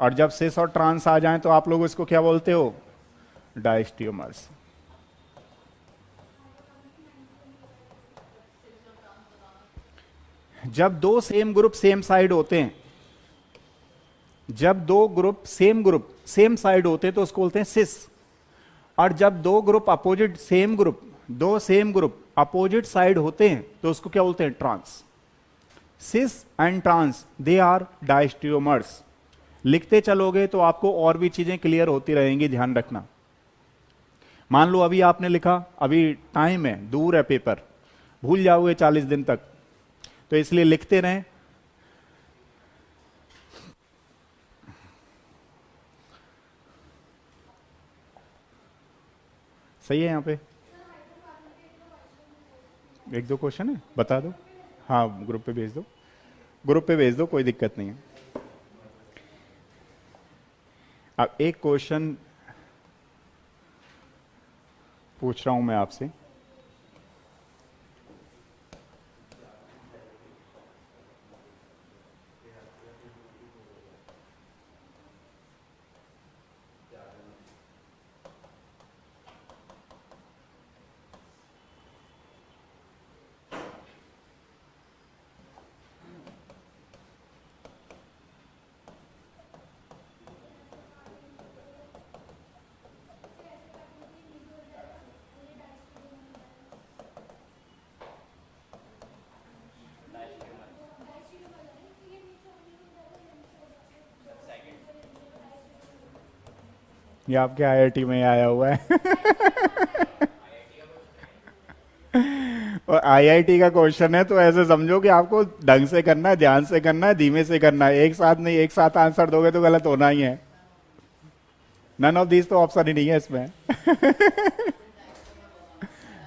और जब सिस और ट्रांस आ जाएं तो आप लोग इसको क्या बोलते हो? डायस्ट्यूमर्स। जब दो सेम ग्रुप सेम साइड होते हैं, जब दो ग्रुप सेम साइड होते हैं तो उसको बोलते हैं सिस। और जब दो ग्रुप अपोजिट दो सेम ग्रुप अपोजिट साइड होते हैं तो उसको क्या बोलते हैं? Trans. Cis and trans they are diastereomers. लिखते चलोगे तो आपको और भी चीजें क्लियर होती रहेंगी, ध्यान रखना। मान लो अभी आपने लिखा, अभी टाइम है, दूर है पेपर, भूल जाओगे 40 दिन तक, तो इसलिए लिखते रहें। सही है? यहां पे एक दो क्वेश्चन है, बता दो। हाँ, ग्रुप पे भेज दो, ग्रुप पे भेज दो, कोई दिक्कत नहीं है। अब एक क्वेश्चन पूछ रहा हूं मैं आपसे। ये आपके आईआईटी में आया हुआ है। और आईआईटी का क्वेश्चन है तो ऐसे समझो कि आपको ढंग से करना है, ध्यान से करना है, धीमे से करना है, एक साथ नहीं। एक साथ आंसर दोगे तो गलत होना ही है। नन ऑफ दिस तो ऑप्शन ही नहीं है इसमें।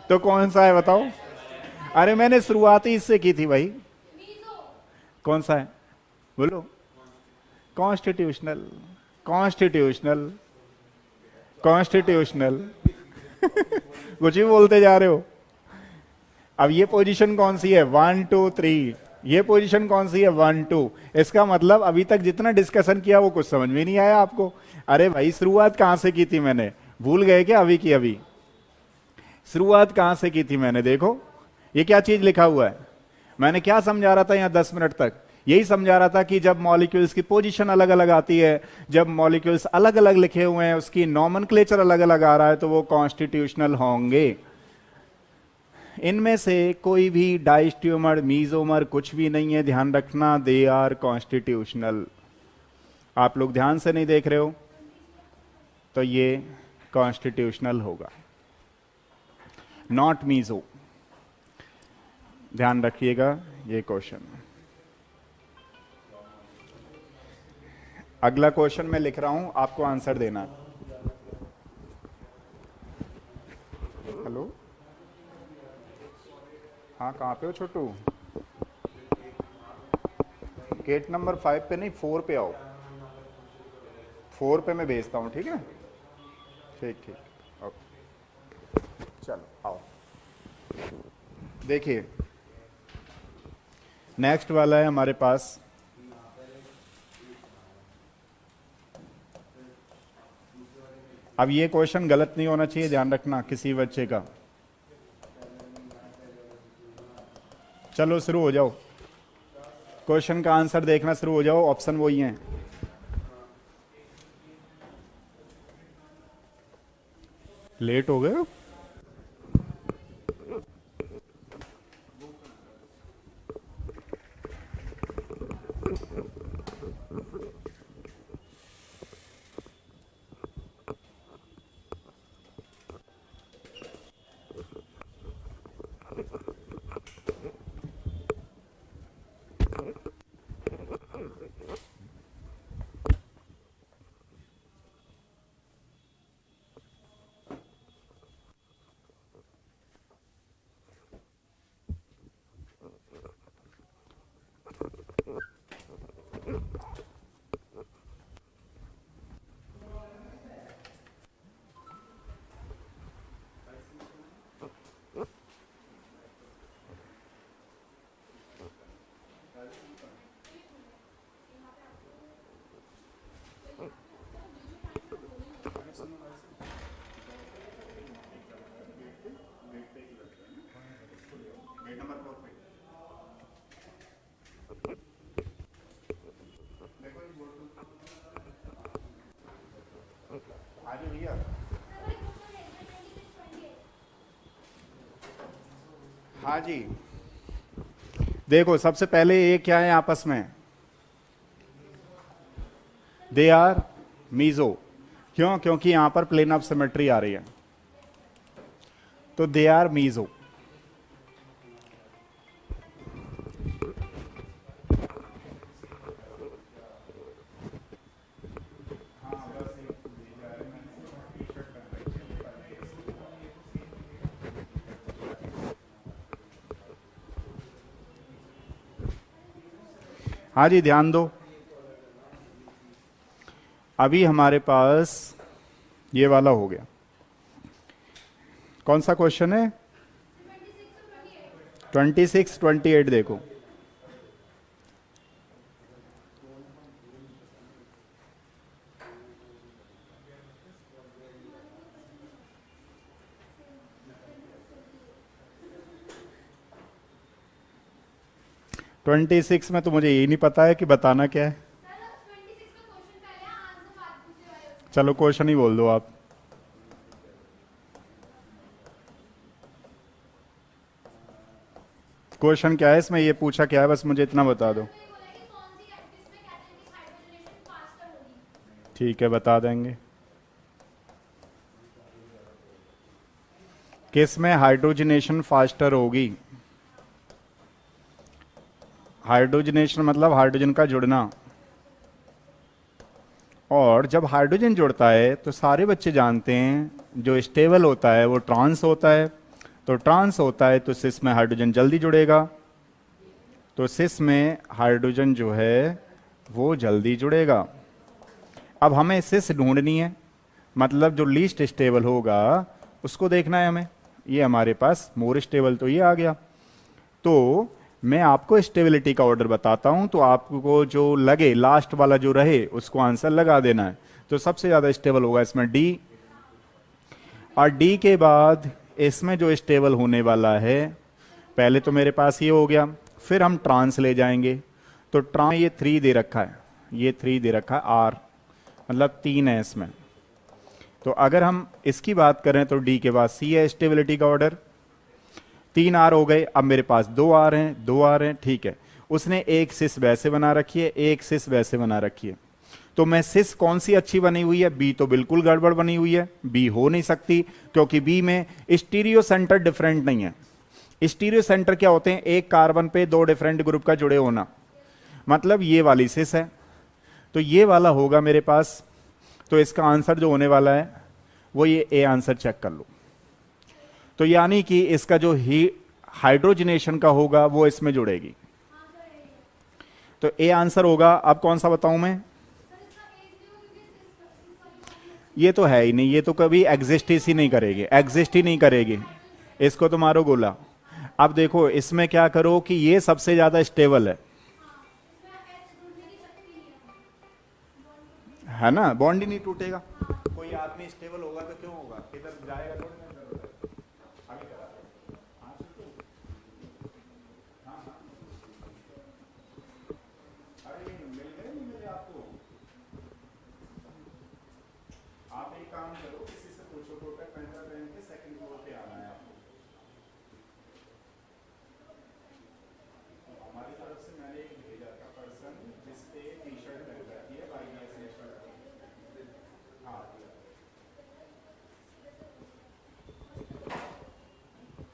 तो कौन सा है बताओ? अरे मैंने शुरुआत ही इससे की थी भाई। कौन सा है बोलो? Constitutional, constitutional, constitutional. कुछ भी बोलते जा रहे हो। अब ये पोजीशन कौन सी है? 1 2 3। ये पोजीशन कौन सी है? 1 2। इसका मतलब अभी तक जितना डिस्कशन किया वो कुछ समझ में नहीं आया आपको। अरे भाई शुरुआत कहां से की थी मैंने? भूल गए क्या? अभी की अभी शुरुआत कहां से की थी मैंने? देखो ये क्या चीज लिखा हुआ है। मैंने क्या समझा रहा था यहां 10 मिनट तक? यही समझा रहा था कि जब मॉलिक्यूल्स की पोजीशन अलग अलग आती है, जब मॉलिक्यूल्स अलग अलग लिखे हुए हैं, उसकी नॉमेनक्लेचर अलग अलग आ रहा है, तो वो कॉन्स्टिट्यूशनल होंगे। इनमें से कोई भी डाइस्ट्यूमर, मीजोमर कुछ भी नहीं है, ध्यान रखना। They are constitutional. आप लोग ध्यान से नहीं देख रहे हो तो ये कॉन्स्टिट्यूशनल होगा, नॉट मीजो। ध्यान रखिएगा ये क्वेश्चन। अगला क्वेश्चन मैं लिख रहा हूं, आपको आंसर देना है। हेलो, हाँ कहाँ पे हो छोटू? गेट नंबर 5 पे नहीं, 4 पे आओ। 4 पे मैं भेजता हूँ, ठीक है? ठीक ठीक, ओके, चलो आओ। देखिए नेक्स्ट वाला है हमारे पास, अब ये क्वेश्चन गलत नहीं होना चाहिए, ध्यान रखना किसी बच्चे का। चलो शुरू हो जाओ, क्वेश्चन का आंसर देखना शुरू हो जाओ। ऑप्शन वही हैं। लेट हो गए हो? हाँ जी, देखो सबसे पहले ये क्या है आपस में, दे आर मीजो। क्यों? क्योंकि यहां पर प्लेन ऑफ सिमेट्री आ रही है, तो दे आर मीजो। हाँ जी, ध्यान दो, अभी हमारे पास ये वाला हो गया। कौन सा क्वेश्चन है? 26, 28 देखो। ट्वेंटी सिक्स में तो मुझे यही नहीं पता है कि बताना क्या है। चलो क्वेश्चन ही बोल दो आप। क्वेश्चन क्या है इसमें, ये पूछा क्या है, बस मुझे इतना बता दो। ठीक है, बता देंगे। किस में हाइड्रोजनेशन फास्टर होगी? हाइड्रोजनेशन मतलब हाइड्रोजन का जुड़ना, और जब हाइड्रोजन जुड़ता है तो सारे बच्चे जानते हैं जो स्टेबल होता है वो ट्रांस होता है। तो ट्रांस होता है तो सिस में हाइड्रोजन जल्दी जुड़ेगा, तो सिस में हाइड्रोजन जो है वो जल्दी जुड़ेगा। अब हमें सिस ढूंढनी है, मतलब जो लीस्ट स्टेबल होगा उसको देखना है हमें। ये हमारे पास मोर स्टेबल, तो ये आ गया। तो मैं आपको स्टेबिलिटी का ऑर्डर बताता हूं, तो आपको जो लगे लास्ट वाला जो रहे उसको आंसर लगा देना है। तो सबसे ज्यादा स्टेबल होगा इसमें डी, और डी के बाद इसमें जो स्टेबल होने वाला है, पहले तो मेरे पास ये हो गया, फिर हम ट्रांस ले जाएंगे। तो ट्रांस ये 3 दे रखा है, ये 3 दे रखा है, आर मतलब 3 है इसमें। तो अगर हम इसकी बात करें तो डी के बाद सी है स्टेबिलिटी का ऑर्डर। 3 आर हो गए, अब मेरे पास 2 आर हैं, 2 आर हैं, ठीक है। उसने एक सिस वैसे बना रखी है, एक सिस वैसे बना रखी है। तो मैं सिस कौन सी अच्छी बनी हुई है? बी तो बिल्कुल गड़बड़ बनी हुई है, बी हो नहीं सकती, क्योंकि बी में स्टीरियो सेंटर डिफरेंट नहीं है। स्टीरियो सेंटर क्या होते हैं? एक कार्बन पे 2 डिफरेंट ग्रुप का जुड़े होना, मतलब ये वाली सिस है, तो ये वाला होगा मेरे पास। तो इसका आंसर जो होने वाला है वो ये ए आंसर चेक कर लो। तो यानी कि इसका जो हाइड्रोजनेशन का होगा वो इसमें जुड़ेगी, तो ए आंसर होगा। अब कौन सा बताऊं मैं? ये तो है ही नहीं, ये तो कभी एग्जिस्ट ही नहीं करेगी, एग्जिस्ट ही नहीं करेगी, इसको तो मारो गोला। अब देखो इसमें क्या करो कि ये सबसे ज्यादा स्टेबल है ना, बॉन्ड ही नहीं टूटेगा। कोई आदमी स्टेबल होगा तो क्यों होगा, इधर जाएगा थोड़ी ना इधर उधर। आगे करा दो। हाँ, हाँ, हाँ। अरे ये मिल गए, नहीं मिले आपको? आप एक काम करो, किसी से पूछो, कोटक महिंद्रा बैंक के सेकंड फ्लोर पे आना है आपको। हमारी तरफ से मैंने एक भेजा था पर्सन जिसपे टी शर्ट लग जाती है, YBS नेशनल। हाँ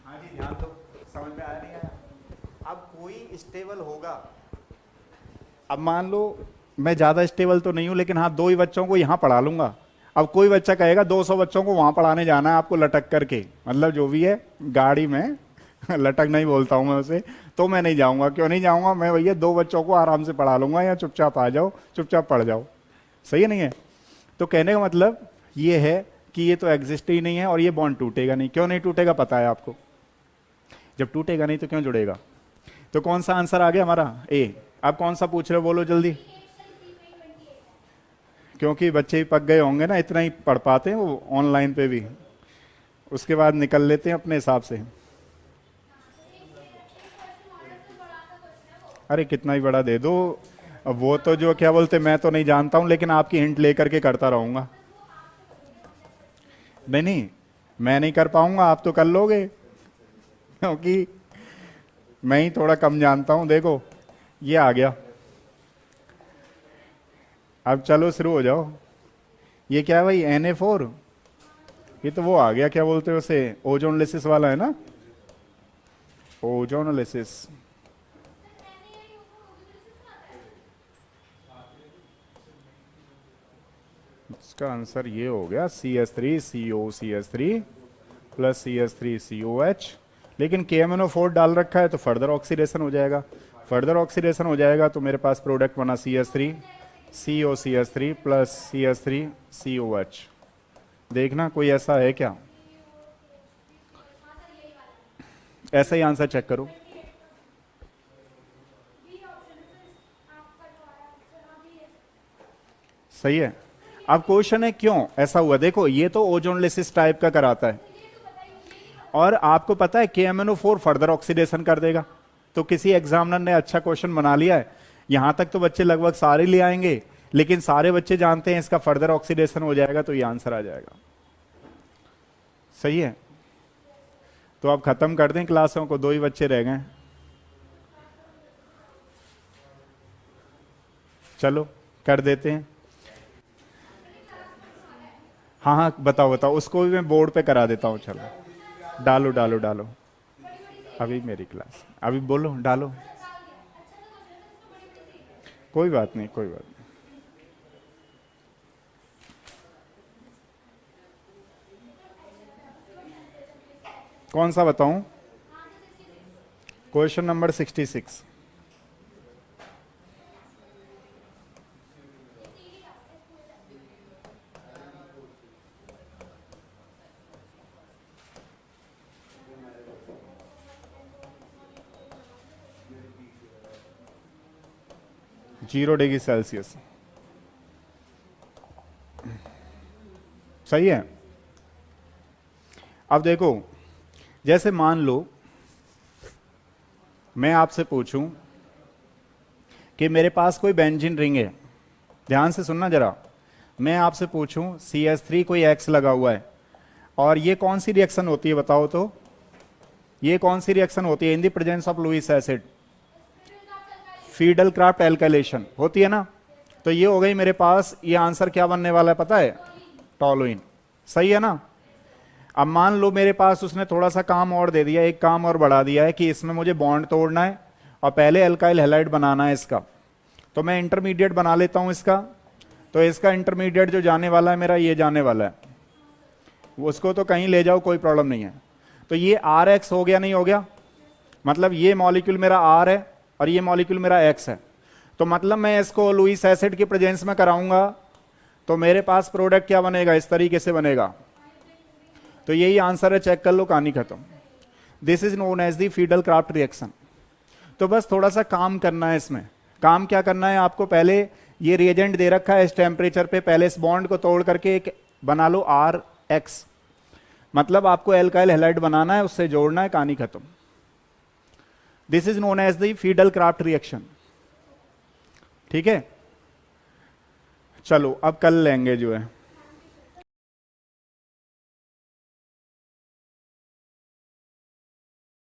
हाँ जी, ध्यान दो, समझ में आया नहीं आया? अब कोई स्टेबल होगा, अब मान लो मैं ज्यादा स्टेबल तो नहीं हूं, लेकिन हाँ 2 ही बच्चों को यहां पढ़ा लूंगा। अब कोई बच्चा कहेगा 200 बच्चों को वहां पढ़ाने जाना है आपको लटक करके, मतलब जो भी है गाड़ी में लटक नहीं बोलता हूं मैं उसे, तो मैं नहीं जाऊंगा। क्यों नहीं जाऊंगा? मैं भैया 2 बच्चों को आराम से पढ़ा लूंगा, या चुपचाप आ जाओ, चुपचाप पढ़ जाओ। सही है नहीं है? तो कहने का मतलब ये है कि ये तो एग्जिस्ट ही नहीं है, और ये बॉन्ड टूटेगा नहीं। क्यों नहीं टूटेगा पता है आपको? जब टूटेगा नहीं तो क्यों जुड़ेगा? तो कौन सा आंसर आ गया हमारा? ए। अब कौन सा पूछ रहे हो, बोलो जल्दी, क्योंकि बच्चे ही पक गए होंगे ना, इतना ही पढ़ पाते हैं वो ऑनलाइन पे भी, उसके बाद निकल लेते हैं अपने हिसाब से। अरे कितना ही बड़ा दे दो, अब वो तो जो क्या बोलते, मैं तो नहीं जानता हूं, लेकिन आपकी हिंट लेकर के करता रहूंगा। नहीं नहीं, मैं नहीं कर पाऊंगा, आप तो कर लोगे, क्योंकि मैं ही थोड़ा कम जानता हूं। देखो ये आ गया, अब चलो शुरू हो जाओ। ये क्या है भाई, Na4। ये तो वो आ गया, क्या बोलते हैं उसे, ओजोनलिसिस वाला है ना, ओजोनलिसिस। इसका आंसर ये हो गया CH3COCH3 प्लस CH3COH। लेकिन KMnO4 डाल रखा है तो फर्दर ऑक्सीडेशन हो जाएगा, फर्दर ऑक्सीडेशन हो जाएगा तो मेरे पास प्रोडक्ट बना CH3COCH3 प्लस CH3COH। देखना कोई ऐसा है क्या, ऐसा ही आंसर चेक करो। सही है। अब क्वेश्चन है क्यों ऐसा हुआ। देखो ये तो ओजोनलिसिस टाइप का कराता है, और आपको पता है KMnO4 फर्दर ऑक्सीडेशन कर देगा। तो किसी एग्जामिनर ने अच्छा क्वेश्चन बना लिया है, यहां तक तो बच्चे लगभग सारे ले आएंगे, लेकिन सारे बच्चे जानते हैं इसका फर्दर ऑक्सीडेशन हो जाएगा, तो ये आंसर आ जाएगा। सही है। तो अब खत्म कर दें क्लासों को, 2 ही बच्चे रह गए। चलो कर देते हैं। हाँ हाँ बताओ बताओ, उसको भी मैं बोर्ड पे करा देता हूँ। चलो डालो डालो डालो, अभी मेरी क्लास, अभी बोलो डालो। कोई बात नहीं, कोई बात नहीं। कौन सा बताऊं? Question number 66। (0°C). सही है। अब देखो, जैसे मान लो मैं आपसे पूछूं कि मेरे पास कोई बेंजीन रिंग है, ध्यान से सुनना जरा। मैं आपसे पूछूं CH3 कोई X लगा हुआ है, और ये कौन सी रिएक्शन होती है बताओ तो, ये कौन सी रिएक्शन होती है in the presence of Lewis acid? Friedel Crafts alkylation होती है ना। तो ये हो गई मेरे पास, ये आंसर क्या बनने वाला है पता है? टॉलुइन। सही है ना। अब मान लो मेरे पास उसने थोड़ा सा काम और दे दिया, एक काम और बढ़ा दिया है कि इसमें मुझे बॉन्ड तोड़ना है और पहले अल्काइल हैलाइड बनाना है इसका। तो मैं इंटरमीडिएट बना लेता हूं इसका। तो इसका इंटरमीडिएट जो जाने वाला है मेरा, ये जाने वाला है, उसको तो कहीं ले जाओ कोई प्रॉब्लम नहीं है। तो ये RX हो गया, नहीं हो गया? मतलब ये मॉलिक्यूल मेरा R है और ये मॉलिक्यूल मेरा X है। तो मतलब मैं इसको लुईस एसिड के प्रेजेंस में कराऊंगा तो मेरे पास प्रोडक्ट क्या बनेगा, इस तरीके से बनेगा। तो यही आंसर है, चेक कर लो, कहानी खत्म। This is known as the Friedel Crafts reaction. तो बस थोड़ा सा काम करना है इसमें। काम क्या करना है आपको, पहले ये रिएजेंट दे रखा है इस टेम्परेचर पे, पहले इस बॉन्ड को तोड़ करके एक बना लो RX, मतलब आपको एल्काइल हैलाइड बनाना है, उससे जोड़ना है, कहानी खत्म। This is known as the Friedel Crafts reaction. ठीक है, चलो अब कल लेंगे जो है।